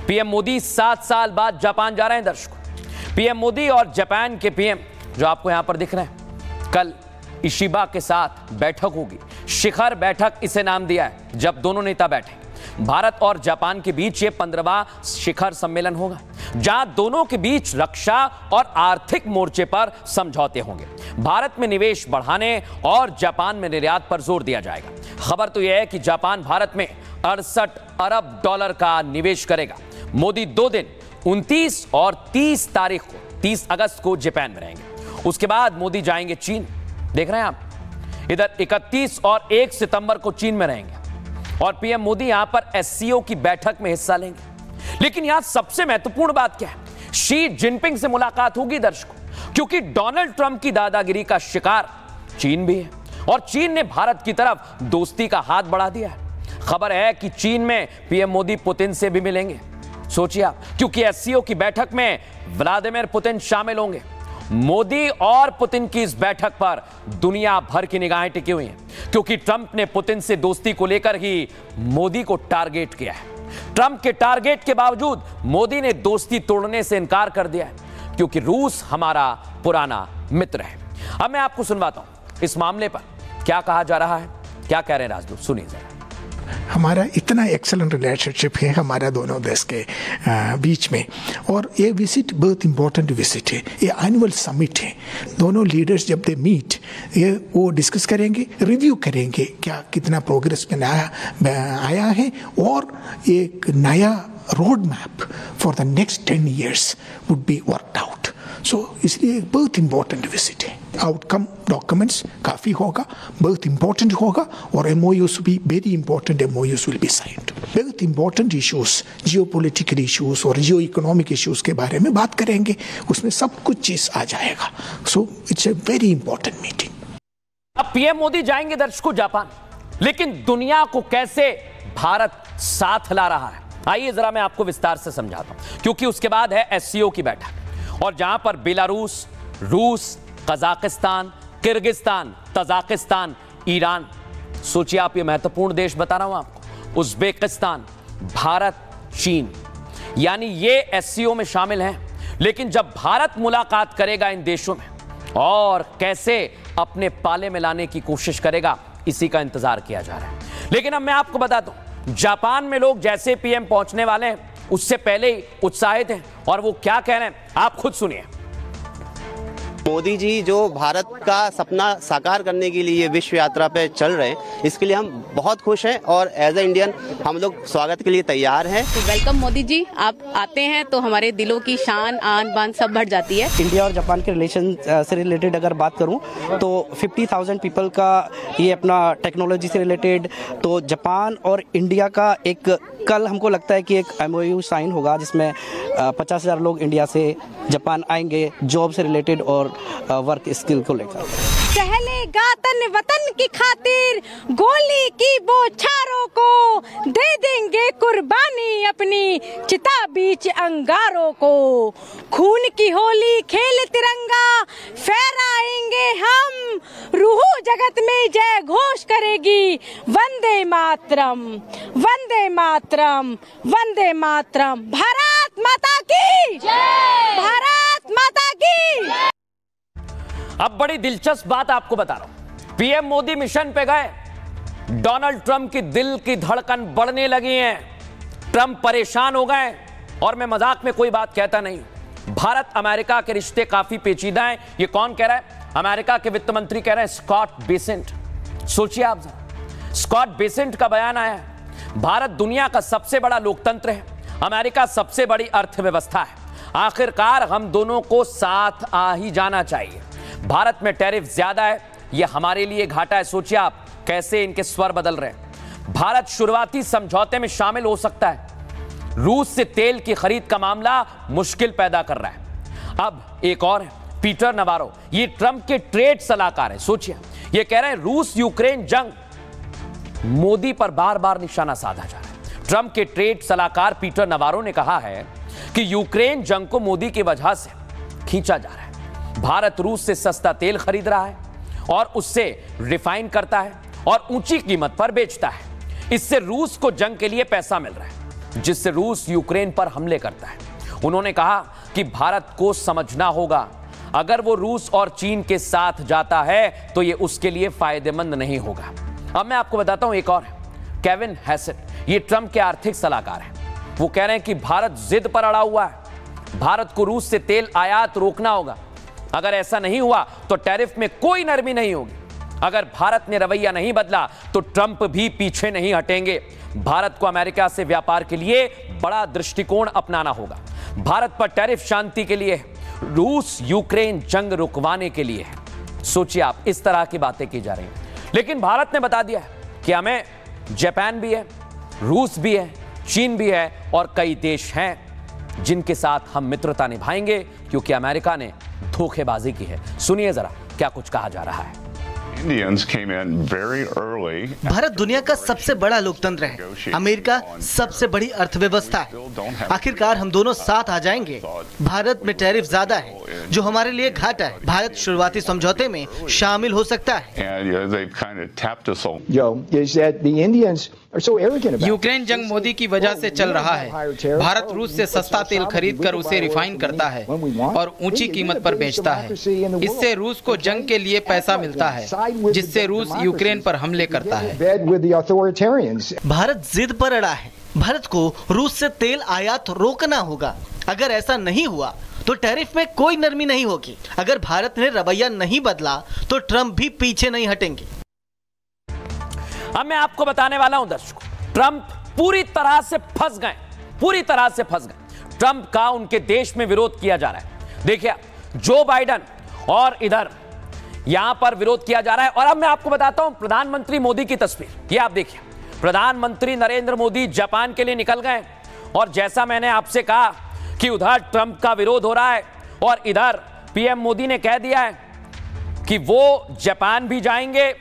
पीएम मोदी 7 साल बाद जापान जा रहे हैं दर्शकों। पीएम मोदी और जापान के पीएम जो आपको यहां पर दिख रहे हैं, कल इशिबा के साथ बैठक होगी। शिखर बैठक इसे नाम दिया है जब दोनों नेता बैठे। भारत और जापान के बीच ये 15वां शिखर सम्मेलन होगा, जहां दोनों के बीच रक्षा और आर्थिक मोर्चे पर समझौते होंगे। भारत में निवेश बढ़ाने और जापान में निर्यात पर जोर दिया जाएगा। खबर तो यह है कि जापान भारत में 68 अरब डॉलर का निवेश करेगा। मोदी 2 दिन 29 और 30 तारीख को 30 अगस्त को जापान में रहेंगे। उसके बाद मोदी जाएंगे चीन। देख रहे हैं आप, इधर 31 और 1 सितंबर को चीन में रहेंगे और पीएम मोदी यहां पर एससीओ की बैठक में हिस्सा लेंगे। लेकिन यहां सबसे महत्वपूर्ण बात क्या है? शी जिनपिंग से मुलाकात होगी दर्शकों, क्योंकि डोनाल्ड ट्रंप की दादागिरी का शिकार चीन भी है और चीन ने भारत की तरफ दोस्ती का हाथ बढ़ा दिया है। खबर है कि चीन में पीएम मोदी पुतिन से भी मिलेंगे। सोचिए आप, क्योंकि एससीओ की बैठक में व्लादिमीर पुतिन शामिल होंगे। मोदी और पुतिन की इस बैठक पर दुनिया भर की निगाहें टिकी हुई हैं, क्योंकि ट्रंप ने पुतिन से दोस्ती को लेकर ही मोदी को टारगेट किया है। ट्रंप के टारगेट के बावजूद मोदी ने दोस्ती तोड़ने से इनकार कर दिया है, क्योंकि रूस हमारा पुराना मित्र है। अब मैं आपको सुनवाता हूं इस मामले पर क्या कहा जा रहा है, क्या कह रहे हैं राजदूत, सुनिए जरा। हमारा इतना एक्सेलेंट रिलेशनशिप है हमारा दोनों देश के बीच में, और ये विजिट बहुत इम्पोर्टेंट विजिट है। ये एनुअल समिट है। दोनों लीडर्स जब दे मीट ये वो डिस्कस करेंगे, रिव्यू करेंगे क्या कितना प्रोग्रेस में आया है, और एक नया road map for the next 10 years would be worked out. So इसलिए बहुत इम्पोर्टेंट विजिट है। आउटकम डॉक्यूमेंट्स काफ़ी होगा, बहुत इम्पोर्टेंट होगा, और MOUs भी very important MOUs will be signed. बहुत इम्पोर्टेंट इश्यूज, जियोपॉलिटिकल इश्यूज और जियो इकोनॉमिक इश्यूज के बारे में बात करेंगे। उसमें सब कुछ चीज़ आ जाएगा। So it's a very important meeting. अब पीएम मोदी जाएंगे दर्शकों जापान, लेकिन दुनिया को कैसे भारत साथ ला रहा है, आइए जरा मैं आपको विस्तार से समझाता हूं। क्योंकि उसके बाद है एससीओ की बैठक, और जहां पर बेलारूस, रूस, कजाकिस्तान, किर्गिस्तान, तजाकिस्तान, ईरान, सोचिए आप, ये महत्वपूर्ण देश बता रहा हूं आपको, उज्बेकिस्तान, भारत, चीन, यानी ये एससीओ में शामिल हैं। लेकिन जब भारत मुलाकात करेगा इन देशों में और कैसे अपने पाले में लाने की कोशिश करेगा, इसी का इंतजार किया जा रहा है। लेकिन अब मैं आपको बता दूं, जापान में लोग जैसे पीएम पहुंचने वाले हैं उससे पहले ही उत्साहित हैं, और वो क्या कह रहे हैं आप खुद सुनिए। मोदी जी जो भारत का सपना साकार करने के लिए विश्व यात्रा पे चल रहे हैं, इसके लिए हम बहुत खुश हैं, और एज ए इंडियन हम लोग स्वागत के लिए तैयार हैं। वेलकम मोदी जी, आप आते हैं तो हमारे दिलों की शान आन बान सब बढ़ जाती है। इंडिया और जापान के रिलेशन से रिलेटेड अगर बात करूं तो 50,000 पीपल का ये अपना टेक्नोलॉजी से रिलेटेड, तो जापान और इंडिया का एक कल हमको लगता है कि एक MOU साइन होगा, जिसमें 50,000 लोग इंडिया से जापान आएंगे जॉब से रिलेटेड और वर्क स्किल को लेकर। सहलेगा तन वतन की खातिर, गोली की बौछारों को दे देंगे कुर्बानी अपनी चिता बीच अंगारों को। खून की होली खेल तिरंगा फहराएंगे हम, रूह जगत में जय घोष करेगी वंदे मातरम, वंदे मातरम, वंदे मातरम। भारत माता की जय, भारत माता की। अब बड़ी दिलचस्प बात आपको बता रहा हूं, पीएम मोदी मिशन पे गए, डोनाल्ड ट्रंप की दिल की धड़कन बढ़ने लगी है, ट्रंप परेशान हो गए, और मैं मजाक में कोई बात कहता नहीं। भारत अमेरिका के रिश्ते काफी पेचीदा हैं। ये कौन कह रहा है? अमेरिका के वित्त मंत्री कह रहे हैं, स्कॉट बेसेंट। सोचिए आप जरा, स्कॉट बेसेंट का बयान आया है, भारत दुनिया का सबसे बड़ा लोकतंत्र है, अमेरिका सबसे बड़ी अर्थव्यवस्था है, आखिरकार हम दोनों को साथ आ ही जाना चाहिए। भारत में टैरिफ ज्यादा है, यह हमारे लिए घाटा है। सोचिए आप कैसे इनके स्वर बदल रहे हैं। भारत शुरुआती समझौते में शामिल हो सकता है, रूस से तेल की खरीद का मामला मुश्किल पैदा कर रहा है। अब एक और है, पीटर नवारो, ये ट्रंप के ट्रेड सलाहकार है। सोचिए, ये कह रहे हैं रूस यूक्रेन जंग मोदी पर बार बार निशाना साधा जा रहा है। ट्रंप के ट्रेड सलाहकार पीटर नवारो ने कहा है कि यूक्रेन जंग को मोदी की वजह से खींचा जा रहा है। भारत रूस से सस्ता तेल खरीद रहा है और उससे रिफाइन करता है और ऊंची कीमत पर बेचता है। इससे रूस को जंग के लिए पैसा मिल रहा है, जिससे रूस यूक्रेन पर हमले करता है। उन्होंने कहा कि भारत को समझना होगा, अगर वो रूस और चीन के साथ जाता है तो ये उसके लिए फायदेमंद नहीं होगा। अब मैं आपको बताता हूं एक और, केविन हैसेट, ये ट्रंप के आर्थिक सलाहकार हैं। वो कह रहे हैं कि भारत जिद पर अड़ा हुआ है, भारत को रूस से तेल आयात रोकना होगा। अगर ऐसा नहीं हुआ तो टैरिफ में कोई नरमी नहीं होगी। अगर भारत ने रवैया नहीं बदला तो ट्रंप भी पीछे नहीं हटेंगे। भारत को अमेरिका से व्यापार के लिए बड़ा दृष्टिकोण अपनाना होगा। भारत पर टैरिफ शांति के लिए, रूस यूक्रेन जंग रुकवाने के लिए है। सोचिए आप, इस तरह की बातें की जा रही हैं। लेकिन भारत ने बता दिया है कि हमें जापान भी है, रूस भी है, चीन भी है और कई देश हैं जिनके साथ हम मित्रता निभाएंगे, क्योंकि अमेरिका ने धोखेबाजी की है। सुनिए जरा क्या कुछ कहा जा रहा है। भारत दुनिया का सबसे बड़ा लोकतंत्र है, अमेरिका सबसे बड़ी अर्थव्यवस्था है। आखिरकार हम दोनों साथ आ जाएंगे। भारत में टैरिफ ज्यादा है जो हमारे लिए घाटा है। भारत शुरुआती समझौते में शामिल हो सकता है। यूक्रेन जंग मोदी की वजह से चल रहा है। भारत रूस से सस्ता तेल खरीद कर उसे रिफाइन करता है और ऊंची कीमत पर बेचता है। इससे रूस को जंग के लिए पैसा मिलता है, जिससे रूस यूक्रेन पर हमले करता है। भारत जिद पर अड़ा है। भारत को रूस से तेल आयात रोकना होगा। अगर ऐसा नहीं हुआ तो टैरिफ में कोई नरमी नहीं होगी। अगर भारत ने रवैया नहीं बदला तो ट्रंप भी पीछे नहीं हटेंगे। अब मैं आपको बताने वाला हूं दर्शकों, ट्रंप पूरी तरह से फंस गए, पूरी तरह से फंस गए। ट्रंप का उनके देश में विरोध किया जा रहा है। देखिए, जो बाइडेन और इधर यहां पर विरोध किया जा रहा है। और अब मैं आपको बताता हूं प्रधानमंत्री मोदी की तस्वीर, ये आप देखिए। प्रधानमंत्री नरेंद्र मोदी जापान के लिए निकल गए और जैसा मैंने आपसे कहा कि उधर ट्रंप का विरोध हो रहा है और इधर पीएम मोदी ने कह दिया है कि वो जापान भी जाएंगे,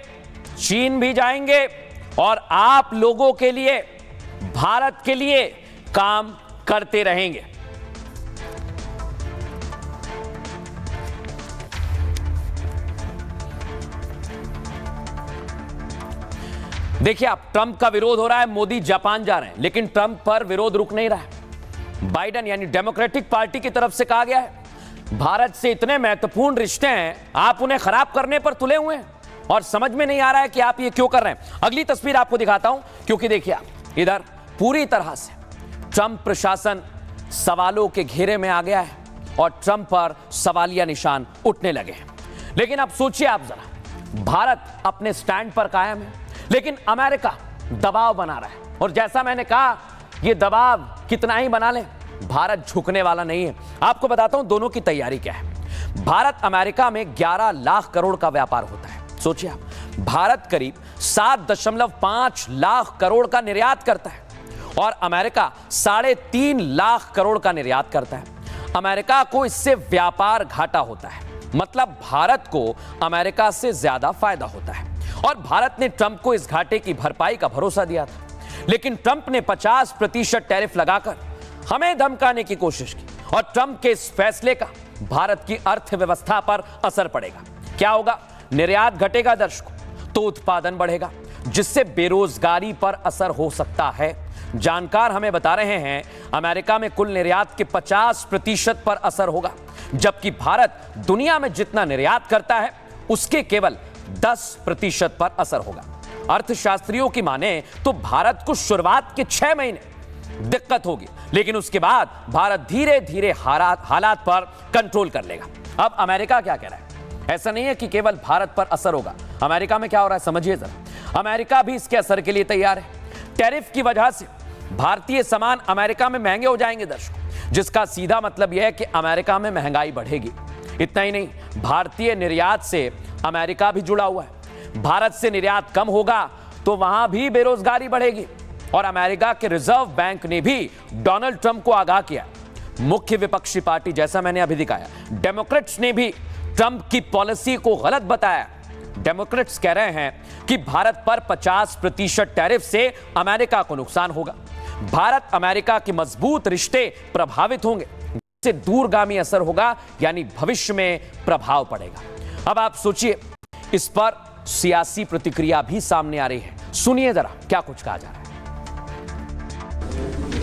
चीन भी जाएंगे और आप लोगों के लिए, भारत के लिए काम करते रहेंगे। देखिए, आप ट्रंप का विरोध हो रहा है, मोदी जापान जा रहे हैं, लेकिन ट्रंप पर विरोध रुक नहीं रहा है। बाइडेन यानी डेमोक्रेटिक पार्टी की तरफ से कहा गया है भारत से इतने महत्वपूर्ण रिश्ते हैं, आप उन्हें खराब करने पर तुले हुए हैं और समझ में नहीं आ रहा है कि आप ये क्यों कर रहे हैं। अगली तस्वीर आपको दिखाता हूं, क्योंकि देखिए आप, इधर पूरी तरह से ट्रंप प्रशासन सवालों के घेरे में आ गया है और ट्रंप पर सवालिया निशान उठने लगे हैं। लेकिन अब सोचिए आप जरा, भारत अपने स्टैंड पर कायम है, लेकिन अमेरिका दबाव बना रहा है। और जैसा मैंने कहा, यह दबाव कितना ही बना ले, भारत झुकने वाला नहीं है। आपको बताता हूं दोनों की तैयारी क्या है। भारत अमेरिका में 11 लाख करोड़ का व्यापार होता है। सोचिए आप, भारत करीब 7.5 लाख करोड़ का निर्यात करता है और अमेरिका 3.5 लाख करोड़ का निर्यात करता है। अमेरिका को इससे व्यापार घाटा होता है, मतलब भारत को अमेरिका से ज्यादा फायदा होता है। और भारत ने ट्रंप को इस घाटे की भरपाई का भरोसा दिया था, लेकिन ट्रंप ने 50% टैरिफ लगाकर हमें धमकाने की कोशिश की और ट्रंप के इस फैसले का भारत की अर्थव्यवस्था पर असर पड़ेगा। क्या होगा? निर्यात घटेगा दर्शकों, तो उत्पादन बढ़ेगा, जिससे बेरोजगारी पर असर हो सकता है। जानकार हमें बता रहे हैं अमेरिका में कुल निर्यात के 50% पर असर होगा, जबकि भारत दुनिया में जितना निर्यात करता है उसके केवल 10% पर असर होगा। अर्थशास्त्रियों की माने तो भारत को शुरुआत के 6 महीने दिक्कत होगी, लेकिन उसके बाद भारत धीरे धीरे हालात पर कंट्रोल कर लेगा। अब अमेरिका क्या कह रहा है? ऐसा नहीं है कि केवल भारत पर असर होगा। अमेरिका में क्या हो रहा है समझिए जरा। अमेरिका भी इसके असर के लिए तैयार है। टैरिफ की वजह से भारतीय सामान अमेरिका में महंगे हो जाएंगे दर्शकों, जिसका सीधा मतलब यह है कि अमेरिका में महंगाई बढ़ेगी। इतना ही नहीं, भारतीय निर्यात से अमेरिका भी जुड़ा हुआ है। भारत से निर्यात कम होगा तो वहां भी बेरोजगारी बढ़ेगी। और अमेरिका के रिजर्व बैंक ने भी डोनाल्ड ट्रंप को आगाह किया। मुख्य विपक्षी पार्टी, जैसा मैंने अभी दिखाया, डेमोक्रेट्स ने भी ट्रंप की पॉलिसी को गलत बताया। डेमोक्रेट्स कह रहे हैं कि भारत पर 50% टैरिफ से अमेरिका को नुकसान होगा। भारत अमेरिका के मजबूत रिश्ते प्रभावित होंगे, जिससे दूरगामी असर होगा, यानी भविष्य में प्रभाव पड़ेगा। अब आप सोचिए, इस पर सियासी प्रतिक्रिया भी सामने आ रही है। सुनिए जरा क्या कुछ कहा जा रहा है।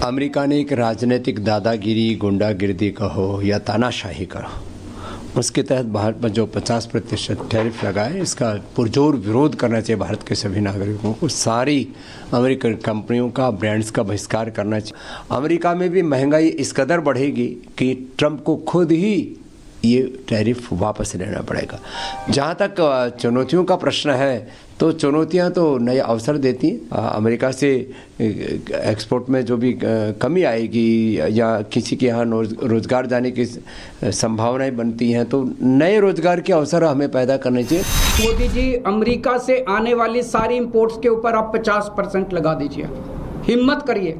अमेरिका ने एक राजनीतिक दादागिरी, गुंडागिर्दी कहो या तानाशाही कहो, उसके तहत भारत पर जो 50% टैरिफ लगा है, इसका पुरजोर विरोध करना चाहिए भारत के सभी नागरिकों को। सारी अमेरिकन कंपनियों का, ब्रांड्स का बहिष्कार करना चाहिए। अमेरिका में भी महंगाई इस कदर बढ़ेगी कि ट्रंप को खुद ही ये टैरिफ वापस लेना पड़ेगा। जहाँ तक चुनौतियों का प्रश्न है, तो चुनौतियां तो नए अवसर देती हैं। अमेरिका से एक्सपोर्ट में जो भी कमी आएगी या किसी के यहाँ रोजगार जाने की संभावनाएं बनती हैं, तो नए रोजगार के अवसर हमें पैदा करने चाहिए। मोदी जी, अमेरिका से आने वाली सारी इंपोर्ट्स के ऊपर आप 50% लगा दीजिए। हिम्मत करिए,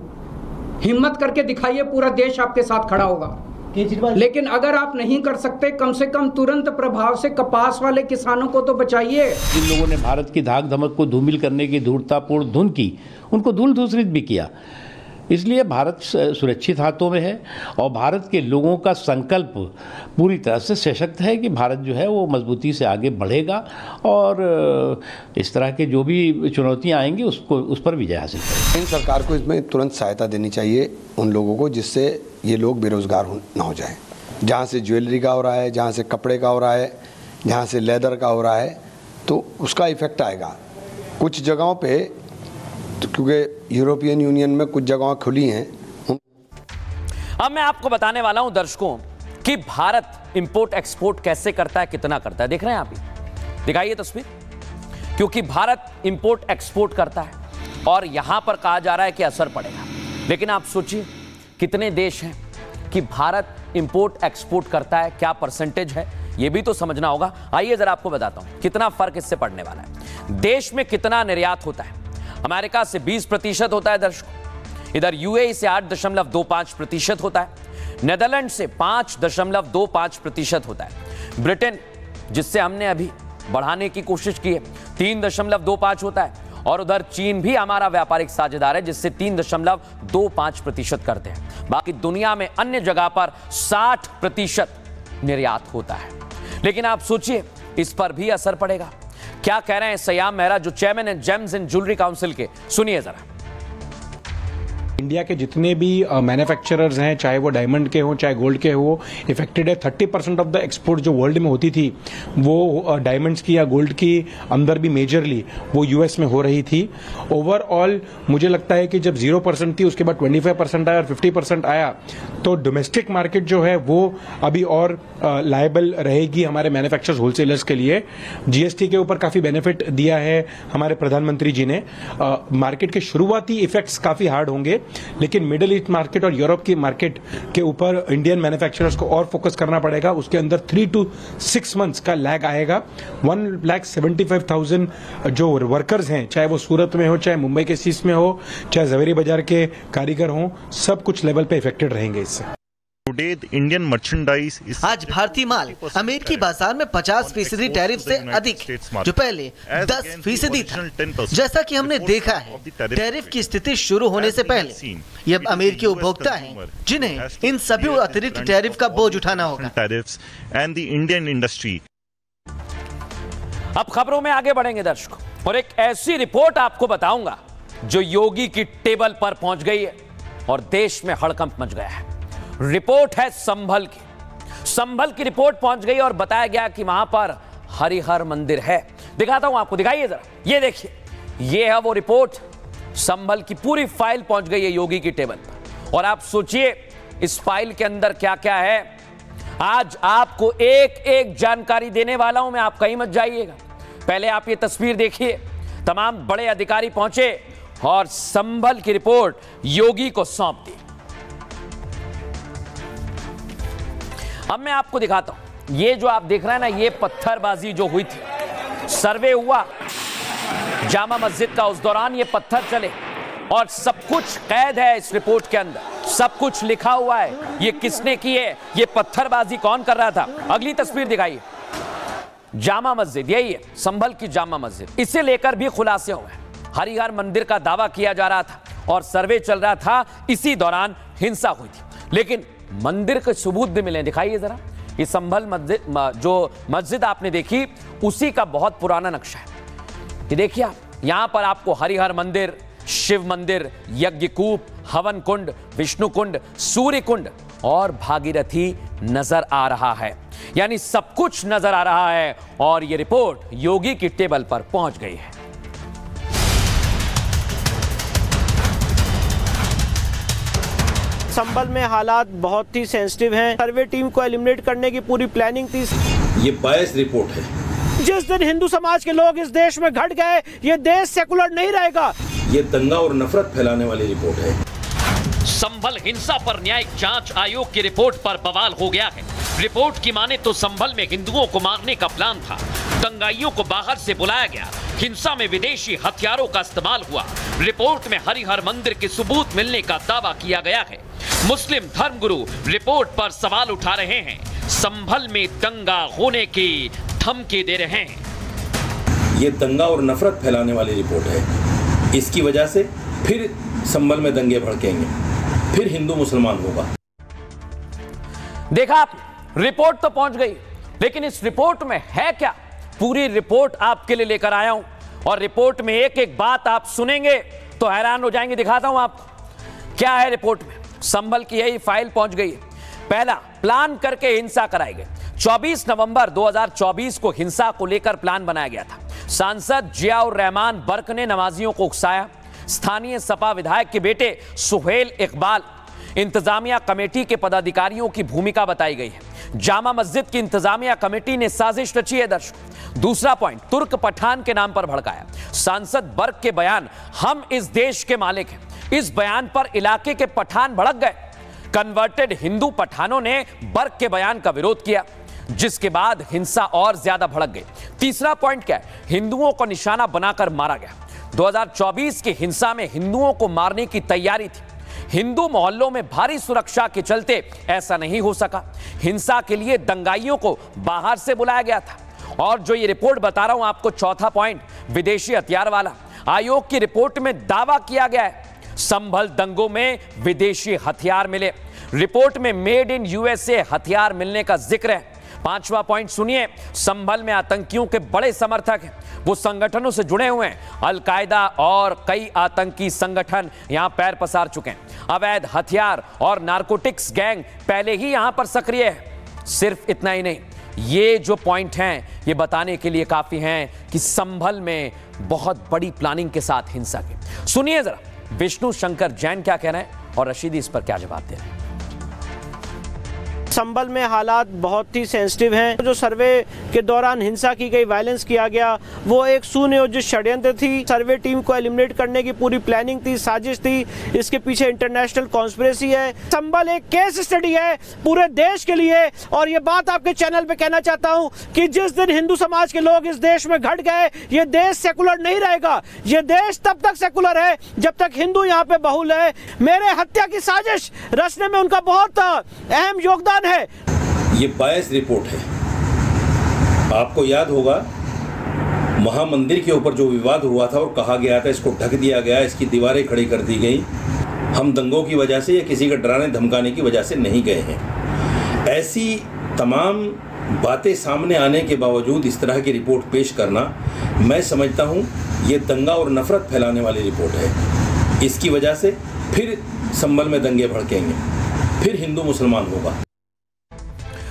हिम्मत करके दिखाइए, पूरा देश आपके साथ खड़ा होगा। लेकिन अगर आप नहीं कर सकते, कम से कम तुरंत प्रभाव से कपास वाले किसानों को तो बचाइए। जिन लोगों ने भारत की धाक धमक को धूमिल करने की धूर्ततापूर्ण धुन की, उनको धूल धूसरित भी किया। इसलिए भारत सुरक्षित हाथों में है और भारत के लोगों का संकल्प पूरी तरह से सशक्त है कि भारत जो है वो मजबूती से आगे बढ़ेगा और इस तरह के जो भी चुनौतियां आएंगी उस पर विजय हासिल करेगी। इन सरकार को इसमें तुरंत सहायता देनी चाहिए उन लोगों को, जिससे ये लोग बेरोजगार ना हो जाए। जहाँ से ज्वेलरी का हो रहा है, जहाँ से कपड़े का हो रहा है, जहाँ से लेदर का हो रहा है, तो उसका इफेक्ट आएगा कुछ जगहों पे, क्योंकि यूरोपियन यूनियन में कुछ जगह खुली हैं। अब मैं आपको बताने वाला हूं दर्शकों कि भारत इंपोर्ट एक्सपोर्ट कैसे करता है, कितना करता है। देख रहे हैं आप, दिखाइए तस्वीर। क्योंकि भारत इंपोर्ट एक्सपोर्ट करता है और यहां पर कहा जा रहा है कि असर पड़ेगा, लेकिन आप सोचिए कितने देश हैं कि भारत इंपोर्ट एक्सपोर्ट करता है, क्या परसेंटेज है, यह भी तो समझना होगा। आइए जरा आपको बताता हूं कितना फर्क इससे पड़ने वाला है। देश में कितना निर्यात होता है। अमेरिका से 20% होता है दर्शकों, इधर यूएई से 8.25% होता है, नेदरलैंड से 5.25% होता है, ब्रिटेन जिससे हमने अभी बढ़ाने की कोशिश की है 3.25 होता है, और उधर चीन भी हमारा व्यापारिक साझेदार है जिससे 3.25% करते हैं। बाकी दुनिया में अन्य जगह पर 60% निर्यात होता है। लेकिन आप सोचिए इस पर भी असर पड़ेगा। क्या कह रहे हैं सयाम मेहरा, जो चेयरमैन है जेम्स एंड ज्वेलरी काउंसिल के, सुनिए जरा। इंडिया के जितने भी मैन्युफैक्चरर्स हैं, चाहे वो डायमंड के हों चाहे गोल्ड के हो, इफेक्टेड है। 30% ऑफ द एक्सपोर्ट जो वर्ल्ड में होती थी वो डायमंड्स की या गोल्ड की अंदर भी मेजरली वो यूएस में हो रही थी। ओवरऑल मुझे लगता है कि जब 0% थी उसके बाद 25% आया और 50% आया, तो डोमेस्टिक मार्केट जो है वो अभी और लायबल रहेगी हमारे मैन्युफैक्चरर्स होलसेलर्स के लिए। जीएसटी के ऊपर काफी बेनिफिट दिया है हमारे प्रधानमंत्री जी ने। मार्केट के शुरुआती इफेक्ट्स काफी हार्ड होंगे, लेकिन मिडिल ईस्ट मार्केट और यूरोप की मार्केट के ऊपर इंडियन मैन्युफैक्चरर्स को और फोकस करना पड़ेगा। उसके अंदर 3 to 6 मंथ्स का लैग आएगा। 1,75,000 जो वर्कर्स हैं, चाहे वो सूरत में हो, चाहे मुंबई के सीस में हो, चाहे जवेरी बाजार के कारीगर हों, सब कुछ लेवल पे इफेक्टेड रहेंगे इससे। इंडियन मर्चेंडाइज आज भारतीय माल अमेरिकी बाजार में 50% टैरिफ से अधिक है, जो पहले 10% था। जैसा कि हमने देखा है, टैरिफ की स्थिति शुरू होने से पहले ये अमेरिकी उपभोक्ता हैं जिन्हें इन सभी अतिरिक्त टैरिफ का बोझ उठाना होगा। And the Indian industry. अब खबरों में आगे बढ़ेंगे दर्शकों, और एक ऐसी रिपोर्ट आपको बताऊंगा जो योगी की टेबल पर पहुंच गई है और देश में हड़कंप मच गया है। रिपोर्ट है संभल की रिपोर्ट पहुंच गई और बताया गया कि वहां पर हरिहर मंदिर है। दिखाता हूं आपको, दिखाइए जरा, ये देखिए, ये है वो रिपोर्ट। संभल की पूरी फाइल पहुंच गई है योगी की टेबल पर, और आप सोचिए इस फाइल के अंदर क्या क्या है। आज आपको एक एक जानकारी देने वाला हूं मैं, आप कहीं मत जाइएगा। पहले आप ये तस्वीर देखिए, तमाम बड़े अधिकारी पहुंचे और संभल की रिपोर्ट योगी को सौंप दी। अब मैं आपको दिखाता हूं, ये जो आप देख रहे हैं ना, ये पत्थरबाजी जो हुई थी, सर्वे हुआ जामा मस्जिद का, उस दौरान ये पत्थर चले और सब कुछ कैद है इस रिपोर्ट के अंदर, सब कुछ लिखा हुआ है। ये किसने की है, ये पत्थरबाजी कौन कर रहा था। अगली तस्वीर दिखाइए, जामा मस्जिद, यही है संभल की जामा मस्जिद। इसे लेकर भी खुलासे हुए। हरिहर मंदिर का दावा किया जा रहा था और सर्वे चल रहा था, इसी दौरान हिंसा हुई थी, लेकिन मंदिर के सबूत भी मिले। दिखाइए जरा, ये संभल मस्जिद, जो मस्जिद आपने देखी उसी का बहुत पुराना नक्शा है। ये देखिए आप, यहां पर आपको हरिहर मंदिर, शिव मंदिर, यज्ञ कूप, हवन कुंड, विष्णु कुंड, सूर्य कुंड और भागीरथी नजर आ रहा है, यानी सब कुछ नजर आ रहा है और यह रिपोर्ट योगी की टेबल पर पहुंच गई है। संभल में हालात बहुत ही सेंसिटिव हैं। सर्वे टीम को एलिमिनेट करने की पूरी प्लानिंग थी। ये बायस रिपोर्ट है। जिस दिन हिंदू समाज के लोग इस देश में घट गए, ये देश सेकुलर नहीं रहेगा। ये दंगा और नफरत फैलाने वाली रिपोर्ट है। संभल हिंसा पर न्यायिक जांच आयोग की रिपोर्ट पर बवाल हो गया है। रिपोर्ट की माने तो संभल में हिंदुओं को मारने का प्लान था, दंगाइयों को बाहर से बुलाया गया, हिंसा में विदेशी हथियारों का इस्तेमाल हुआ। रिपोर्ट में हरिहर मंदिर के सबूत मिलने का दावा किया गया है। मुस्लिम धर्मगुरु रिपोर्ट पर सवाल उठा रहे हैं, संभल में दंगा होने की धमकी दे रहे हैं। ये दंगा और नफरत फैलाने वाली रिपोर्ट है। इसकी वजह से फिर संभल में दंगे भड़केंगे, फिर हिंदू मुसलमान होगा। देखा आप, रिपोर्ट तो पहुंच गई, लेकिन इस रिपोर्ट में है क्या? पूरी रिपोर्ट आपके लिए लेकर आया हूं और रिपोर्ट में एक एक बात आप सुनेंगे तो हैरान हो जाएंगे। दिखाता हूं आपको क्या है रिपोर्ट में। संभल की यही फाइल पहुंच गई है। पहला, प्लान करके हिंसा कराई गई। 24 नवंबर 2024 को हिंसा को लेकर प्लान बनाया गया था। सांसद जियाउर रहमान बर्क ने नमाजियों को उकसाया। स्थानीय सपा विधायक के बेटे सुहेल इकबाल, इंतजामिया कमेटी के पदाधिकारियों की भूमिका बताई गई है। जामा मस्जिद की इंतजामिया कमेटी ने साजिश रची है। दर्शकों, दूसरा पॉइंट, तुर्क पठान के नाम पर भड़काया। सांसद बर्क के बयान, हम इस देश के मालिक हैं, इस बयान पर इलाके के पठान भड़क गए। कन्वर्टेड हिंदू पठानों ने बर्क के बयान का विरोध किया, जिसके बाद हिंसा और ज्यादा भड़क गई। तीसरा पॉइंट क्या है? हिंदुओं को निशाना बनाकर मारा गया। 2024 की हिंसा में हिंदुओं को मारने की तैयारी थी। हिंदू मोहल्लों में भारी सुरक्षा के चलते ऐसा नहीं हो सका। हिंसा के लिए दंगाइयों को बाहर से बुलाया गया था। और जो ये रिपोर्ट बता रहा हूं आपको, चौथा पॉइंट, विदेशी हथियार वाला। आयोग की रिपोर्ट में दावा किया गया है संभल दंगों में विदेशी हथियार मिले। रिपोर्ट में मेड इन यूएसए हथियार मिलने का जिक्र है। पांचवा पॉइंट सुनिए, संभल में आतंकियों के बड़े समर्थक हैं, वो संगठनों से जुड़े हुए हैं। अलकायदा और कई आतंकी संगठन यहां पैर पसार चुके हैं। अवैध हथियार और नारकोटिक्स गैंग पहले ही यहां पर सक्रिय है। सिर्फ इतना ही नहीं, ये जो पॉइंट हैं ये बताने के लिए काफी हैं कि संभल में बहुत बड़ी प्लानिंग के साथ हिंसा की। सुनिए जरा विष्णु शंकर जैन क्या कह रहे हैं और रशीदी इस पर क्या जवाब दे रहे हैं। संभल में हालात बहुत ही सेंसिटिव हैं। जो सर्वे के दौरान हिंसा की गई, वायलेंस किया गया, वो एक सुनियोजित षड्यंत्र थी। सर्वे टीम को एलिमिनेट करने की पूरी प्लानिंग थी, साजिश थी। इसके पीछे इंटरनेशनल कॉन्स्पिरेसी है। संभल एक केस स्टडी है पूरे देश के लिए। और ये बात आपके चैनल पे कहना चाहता हूँ कि जिस दिन हिंदू समाज के लोग इस देश में घट गए, ये देश सेकुलर नहीं रहेगा। ये देश तब तक सेकुलर है जब तक हिंदू यहाँ पे बहुल है। मेरे हत्या की साजिश रचने में उनका बहुत अहम योगदान है। ये बायस रिपोर्ट है। आपको याद होगा महामंदिर के ऊपर जो विवाद हुआ था और कहा गया था इसको ढक दिया गया, इसकी दीवारें खड़ी कर दी गई। हम दंगों की वजह से या किसी का डराने धमकाने की वजह से नहीं गए हैं। ऐसी तमाम बातें सामने आने के बावजूद इस तरह की रिपोर्ट पेश करना, मैं समझता हूं ये दंगा और नफरत फैलाने वाली रिपोर्ट है। इसकी वजह से फिर संभल में दंगे भड़केंगे, फिर हिंदू मुसलमान होगा।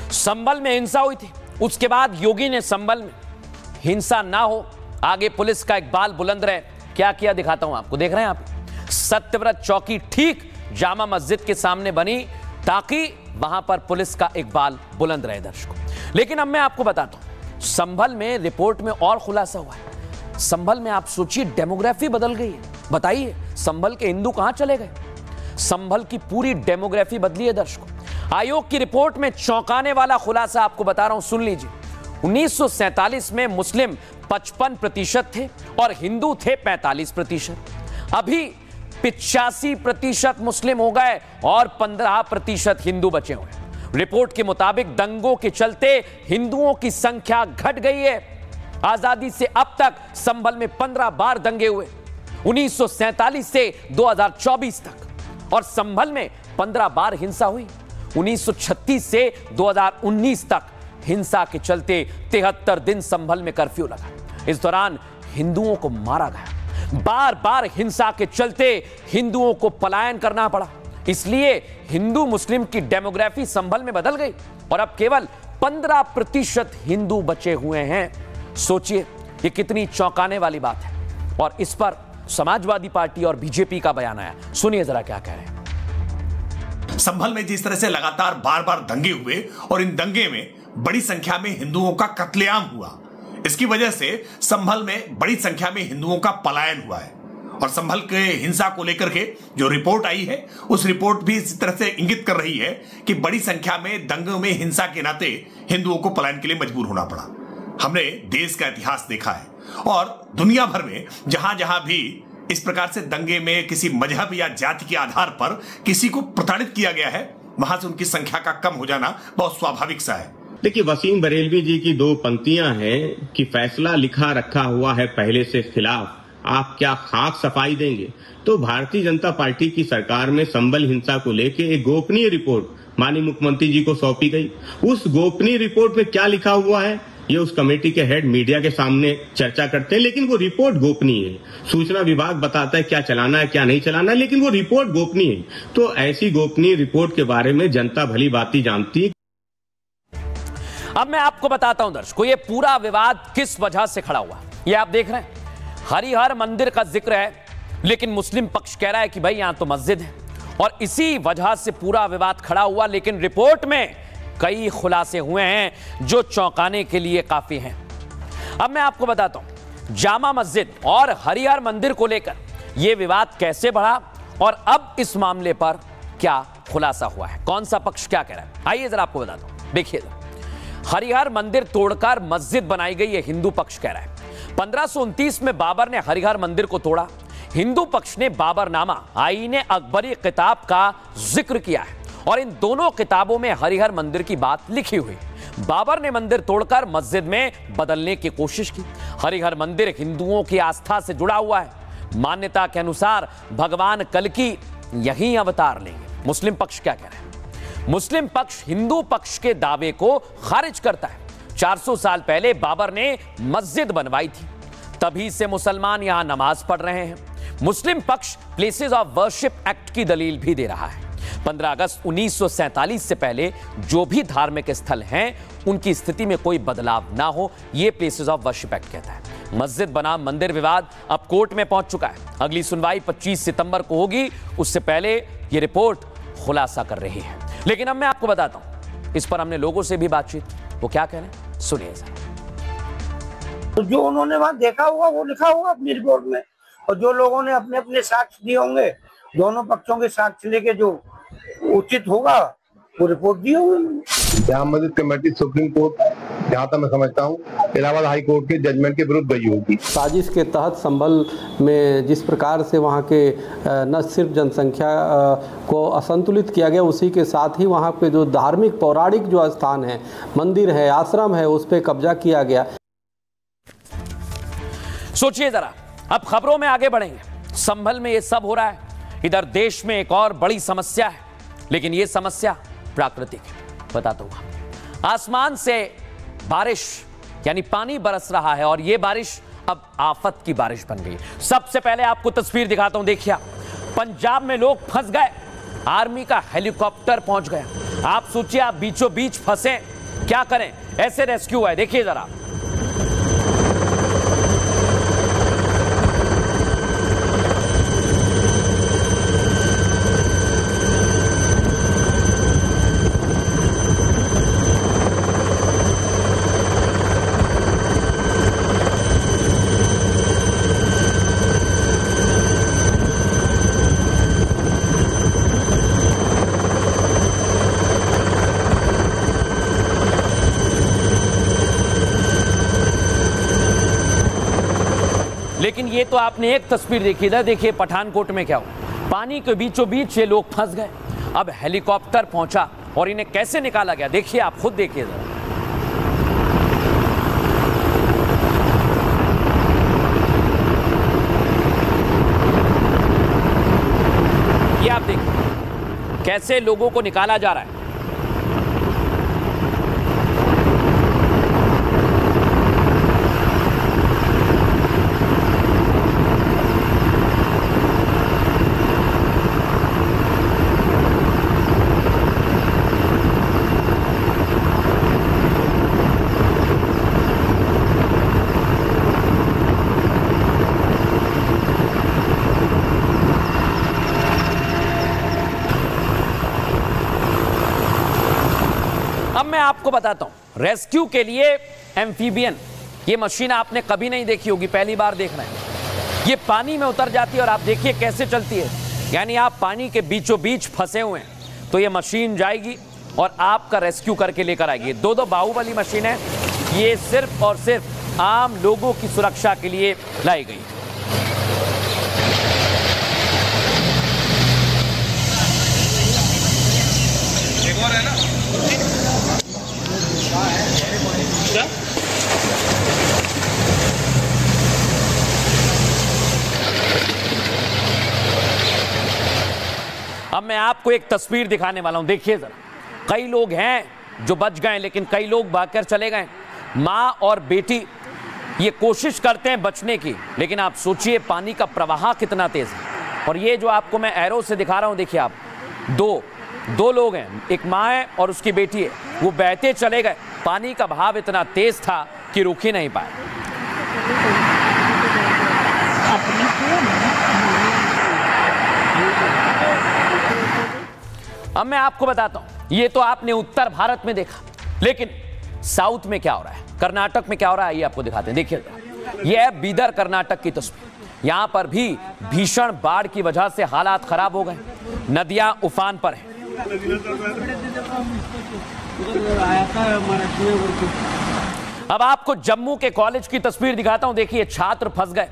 संभल में हिंसा हुई थी, उसके बाद योगी ने संभल में हिंसा ना हो, आगे पुलिस का इकबाल बुलंद रहे। क्या किया दिखाता हूं आपको, देख रहे हैं आप। सत्यव्रत चौकी ठीक जामा मस्जिद के सामने बनी ताकि वहां पर पुलिस का इकबाल बुलंद रहे। दर्शकों, लेकिन अब मैं आपको बताता हूं, संभल में रिपोर्ट में और खुलासा हुआ है। संभल में आप सोचिए डेमोग्राफी बदल गई है। बताइए संभल के हिंदू कहां चले गए? संभल की पूरी डेमोग्राफी बदली है। दर्शकों, आयोग की रिपोर्ट में चौंकाने वाला खुलासा आपको बता रहा हूं, सुन लीजिए। 1947 में मुस्लिम 55% थे और हिंदू थे 45%। अभी 85% मुस्लिम हो गए और 15% हिंदू बचे हुए। रिपोर्ट के मुताबिक दंगों के चलते हिंदुओं की संख्या घट गई है। आजादी से अब तक संभल में 15 बार दंगे हुए, 1947 से 2024 तक। और संभल में 15 बार हिंसा हुई। 1936 से 2019 तक हिंसा के चलते 73 दिन संभल में कर्फ्यू लगा। इस दौरान हिंदुओं को मारा गया। बार बार हिंसा के चलते हिंदुओं को पलायन करना पड़ा। इसलिए हिंदू मुस्लिम की डेमोग्राफी संभल में बदल गई और अब केवल 15% हिंदू बचे हुए हैं। सोचिए ये कितनी चौंकाने वाली बात है। और इस पर समाजवादी पार्टी और बीजेपी का बयान आया, सुनिए जरा क्या कह रहे हैं। संभल में जिस तरह से लगातार बार बार दंगे हुए और इन दंगे में बड़ी संख्या में हिंदुओं का कत्लेआम हुआ, इसकी वजह से संभल में बड़ी संख्या में हिंदुओं का पलायन हुआ है। और संभल के हिंसा को लेकर के जो रिपोर्ट आई है, उस रिपोर्ट भी इस तरह से इंगित कर रही है कि बड़ी संख्या में दंगों में हिंसा के नाते हिंदुओं को पलायन के लिए मजबूर होना पड़ा। हमने देश का इतिहास देखा है और दुनिया भर में जहां जहां भी इस प्रकार से दंगे में किसी मजहब या जाति के आधार पर किसी को प्रताड़ित किया गया है, वहां से उनकी संख्या का कम हो जाना बहुत स्वाभाविक सा है। देखिए, वसीम बरेलवी जी की 2 पंक्तियां हैं कि फैसला लिखा रखा हुआ है पहले से खिलाफ, आप क्या खाक सफाई देंगे। तो भारतीय जनता पार्टी की सरकार में संभल हिंसा को लेकर एक गोपनीय रिपोर्ट माननीय मुख्यमंत्री जी को सौंपी गई। उस गोपनीय रिपोर्ट में क्या लिखा हुआ है, ये उस कमेटी के हेड मीडिया के सामने चर्चा करते हैं, लेकिन वो रिपोर्ट गोपनीय है। सूचना विभाग बताता है क्या चलाना है क्या नहीं चलाना है, लेकिन वो रिपोर्ट गोपनीय है। तो ऐसी गोपनीय रिपोर्ट के बारे में जनता भली भांति जानती है। अब मैं आपको बताता हूं दर्शकों, ये पूरा विवाद किस वजह से खड़ा हुआ। ये आप देख रहे हैं, हरिहर मंदिर का जिक्र है, लेकिन मुस्लिम पक्ष कह रहा है कि भाई यहां तो मस्जिद है, और इसी वजह से पूरा विवाद खड़ा हुआ। लेकिन रिपोर्ट में कई खुलासे हुए हैं जो चौंकाने के लिए काफी हैं। अब मैं आपको बताता हूं, जामा मस्जिद और हरिहर मंदिर को लेकर यह विवाद कैसे बढ़ा और अब इस मामले पर क्या खुलासा हुआ है, कौन सा पक्ष क्या कह रहा है, आइए जरा आपको बताता हूं। देखिए, हरिहर मंदिर तोड़कर मस्जिद बनाई गई, ये हिंदू पक्ष कह रहा है। 1529 में बाबर ने हरिहर मंदिर को तोड़ा। हिंदू पक्ष ने बाबरनामा आईने अकबरी किताब का जिक्र किया है और इन दोनों किताबों में हरिहर मंदिर की बात लिखी हुई। बाबर ने मंदिर तोड़कर मस्जिद में बदलने की कोशिश की। हरिहर मंदिर हिंदुओं की आस्था से जुड़ा हुआ है। मान्यता के अनुसार भगवान कल्कि यहीं अवतार लेंगे। मुस्लिम पक्ष क्या कह रहे हैं? मुस्लिम पक्ष हिंदू पक्ष के दावे को खारिज करता है। 400 साल पहले बाबर ने मस्जिद बनवाई थी, तभी से मुसलमान यहां नमाज पढ़ रहे हैं। मुस्लिम पक्ष प्लेसेस ऑफ वर्शिप एक्ट की दलील भी दे रहा है। 15 अगस्त 1947 से पहले जो भी धार्मिक स्थल हैं उनकी स्थिति में कोई बदलाव ना हो, यह प्लेसेस ऑफ वर्शिप एक्ट कहता है। मस्जिद बनाम मंदिर विवाद अब कोर्ट में पहुंच चुका है। अगली सुनवाई 25 सितंबर को होगी, उससे पहले यह रिपोर्ट खुलासा कर रही है। लेकिन अब मैं आपको बताता हूं, इस पर हमने लोगों से भी बातचीत, वो क्या कह रहे हैं सुनिए जरा। तो जो उन्होंने वहां देखा होगा वो लिखा होगा अपनी रिपोर्ट में, और जो लोगों ने अपने अपने साक्ष्य दिए होंगे, दोनों पक्षों के साक्ष्य लेके जो उचित होगा वो रिपोर्ट दी होगी। Jama Masjid committee supreme court, जहाँ तक मैं समझता हूँ, इलाहाबाद हाई कोर्ट के जजमेंट के विरुद्ध गई होगी। साजिश के तहत संभल में जिस प्रकार से वहाँ के न सिर्फ जनसंख्या को असंतुलित किया गया, उसी के साथ ही वहाँ पे जो धार्मिक पौराणिक जो स्थान है, मंदिर है, आश्रम है, उस पर कब्जा किया गया। सोचिए जरा, अब खबरों में आगे बढ़ेंगे। संभल में ये सब हो रहा है, इधर देश में एक और बड़ी समस्या है, लेकिन ये समस्या प्राकृतिक है। बताता हूं, आसमान से बारिश यानी पानी बरस रहा है और ये बारिश अब आफत की बारिश बन गई। सबसे पहले आपको तस्वीर दिखाता हूं, देखिए पंजाब में लोग फंस गए, आर्मी का हेलीकॉप्टर पहुंच गया। आप सोचिए, आप बीचों बीच फंसे, क्या करें, ऐसे रेस्क्यू है, देखिए जरा। लेकिन ये तो आपने एक तस्वीर देखी था, देखिए पठानकोट में क्या हुआ, पानी के बीचों बीच ये लोग फंस गए। अब हेलीकॉप्टर पहुंचा और इन्हें कैसे निकाला गया, देखिए, आप खुद देखिए जरा। ये आप देखिए कैसे लोगों को निकाला जा रहा है। मैं आपको बताता हूं, रेस्क्यू के लिए एम्फीबियन, ये मशीन आपने कभी नहीं देखी होगी, पहली बार देख रहे हैं। ये पानी में उतर जाती है और आप देखिए कैसे चलती है, यानी आप पानी के बीचों बीच फंसे हुए हैं तो ये मशीन जाएगी और आपका रेस्क्यू करके लेकर आएगी। दो बाहुबली मशीन है, ये सिर्फ और सिर्फ आम लोगों की सुरक्षा के लिए लाई गई। एक और है ना? अब मैं आपको एक तस्वीर दिखाने वाला हूं, देखिए जरा। कई लोग हैं जो बच गए लेकिन कई लोग भागकर चले गए। मां और बेटी ये कोशिश करते हैं बचने की, लेकिन आप सोचिए पानी का प्रवाह कितना तेज है। और ये जो आपको मैं एरो से दिखा रहा हूं, देखिए आप, दो लोग हैं, एक मां है और उसकी बेटी है, वो बहते चले गए। पानी का बहाव इतना तेज था कि रुक ही नहीं पाए। अब मैं आपको बताता हूं, ये तो आपने उत्तर भारत में देखा, लेकिन साउथ में क्या हो रहा है, कर्नाटक में क्या हो रहा है, ये आपको दिखाते हैं। देखिए, ये है बीदर कर्नाटक की तस्वीर। यहां पर भी भीषण बाढ़ की वजह से हालात खराब हो गए, नदियां उफान पर हैं। अब आपको जम्मू के कॉलेज की तस्वीर दिखाता हूं, देखिए छात्र फंस गए।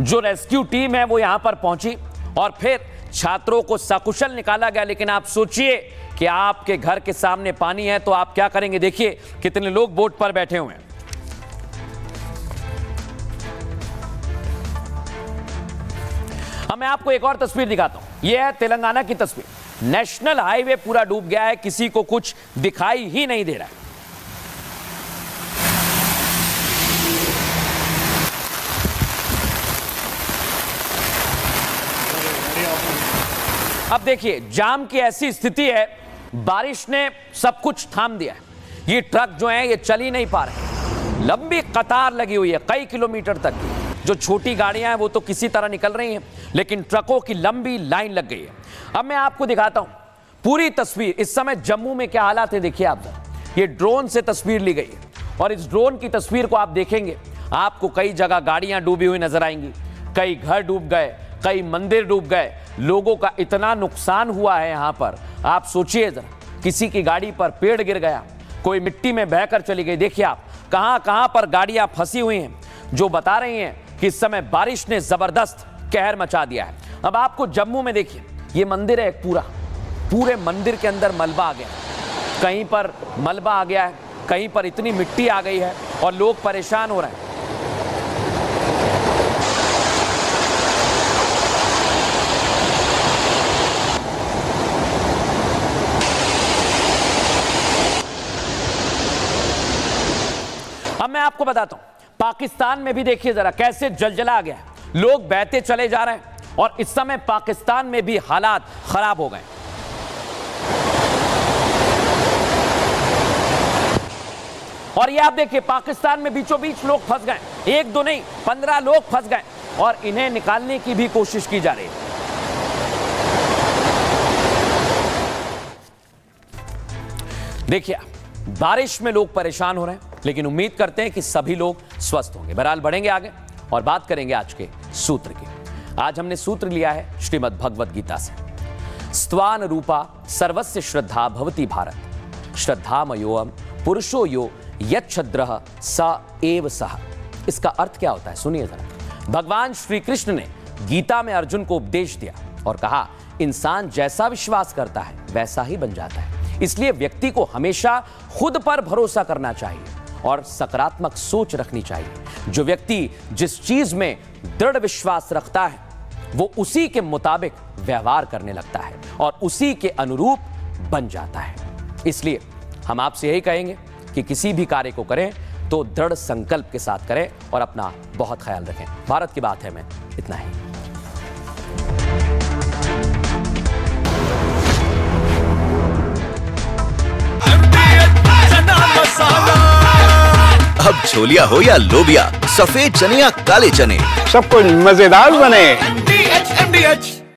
जो रेस्क्यू टीम है वो यहां पर पहुंची और फिर छात्रों को सकुशल निकाला गया। लेकिन आप सोचिए कि आपके घर के सामने पानी है तो आप क्या करेंगे। देखिए कितने लोग बोट पर बैठे हुए हैं। अब मैं आपको एक और तस्वीर दिखाता हूं, यह है तेलंगाना की तस्वीर। नेशनल हाईवे पूरा डूब गया है, किसी को कुछ दिखाई ही नहीं दे रहा है। अब देखिए जाम की ऐसी स्थिति है, बारिश ने सब कुछ थाम दिया है। ये ट्रक जो है ये चल ही नहीं पा रहे, लंबी कतार लगी हुई है कई किलोमीटर तक। जो छोटी गाड़ियां हैं वो तो किसी तरह निकल रही हैं, लेकिन ट्रकों की लंबी लाइन लग गई है। अब मैं आपको दिखाता हूं पूरी तस्वीर। इस समय जम्मू में क्या हालात है देखिए आप। ये ड्रोन से तस्वीर ली गई है और इस ड्रोन की तस्वीर को आप देखेंगे, आपको कई जगह गाड़ियां डूबी हुई नजर आएंगी, कई घर डूब गए, कई मंदिर डूब गए, लोगों का इतना नुकसान हुआ है यहां पर। आप सोचिए जरा, किसी की गाड़ी पर पेड़ गिर गया, कोई मिट्टी में बहकर चली गई। देखिए आप कहां कहां पर गाड़ियां फंसी हुई हैं, जो बता रही हैं कि इस समय बारिश ने जबरदस्त कहर मचा दिया है। अब आपको जम्मू में देखिए, ये मंदिर है एक पूरे मंदिर के अंदर मलबा आ गया, कहीं पर मलबा आ गया है, कहीं पर इतनी मिट्टी आ गई है और लोग परेशान हो रहे हैं। अब मैं आपको बताता हूं, पाकिस्तान में भी देखिए जरा कैसे जलजला आ गया है, लोग बहते चले जा रहे हैं और इस समय पाकिस्तान में भी हालात खराब हो गए। और ये आप देखिए पाकिस्तान में बीचों बीच लोग फंस गए, एक दो नहीं 15 लोग फंस गए और इन्हें निकालने की भी कोशिश की जा रही है। देखिए बारिश में लोग परेशान हो रहे हैं, लेकिन उम्मीद करते हैं कि सभी लोग स्वस्थ होंगे। बहरहाल बढ़ेंगे आगे और बात करेंगे आज के सूत्र की। आज हमने सूत्र लिया है श्रीमद् भगवद गीता से। स्त्वान रूपा सर्वस्य श्रद्धा भवति भारत, श्रद्धामयोऽहं पुरुषो यो यच्छद्रः स एव सः। इसका अर्थ क्या होता है सुनिए जरा। भगवान श्री कृष्ण ने गीता में अर्जुन को उपदेश दिया और कहा, इंसान जैसा विश्वास करता है वैसा ही बन जाता है। इसलिए व्यक्ति को हमेशा खुद पर भरोसा करना चाहिए और सकारात्मक सोच रखनी चाहिए। जो व्यक्ति जिस चीज में दृढ़ विश्वास रखता है वो उसी के मुताबिक व्यवहार करने लगता है और उसी के अनुरूप बन जाता है। इसलिए हम आपसे यही कहेंगे कि किसी भी कार्य को करें तो दृढ़ संकल्प के साथ करें और अपना बहुत ख्याल रखें। भारत की बात है में इतना ही। अब छोलिया हो या लोबिया, सफेद चने या काले चने, सब कुछ मजेदार बने। MDH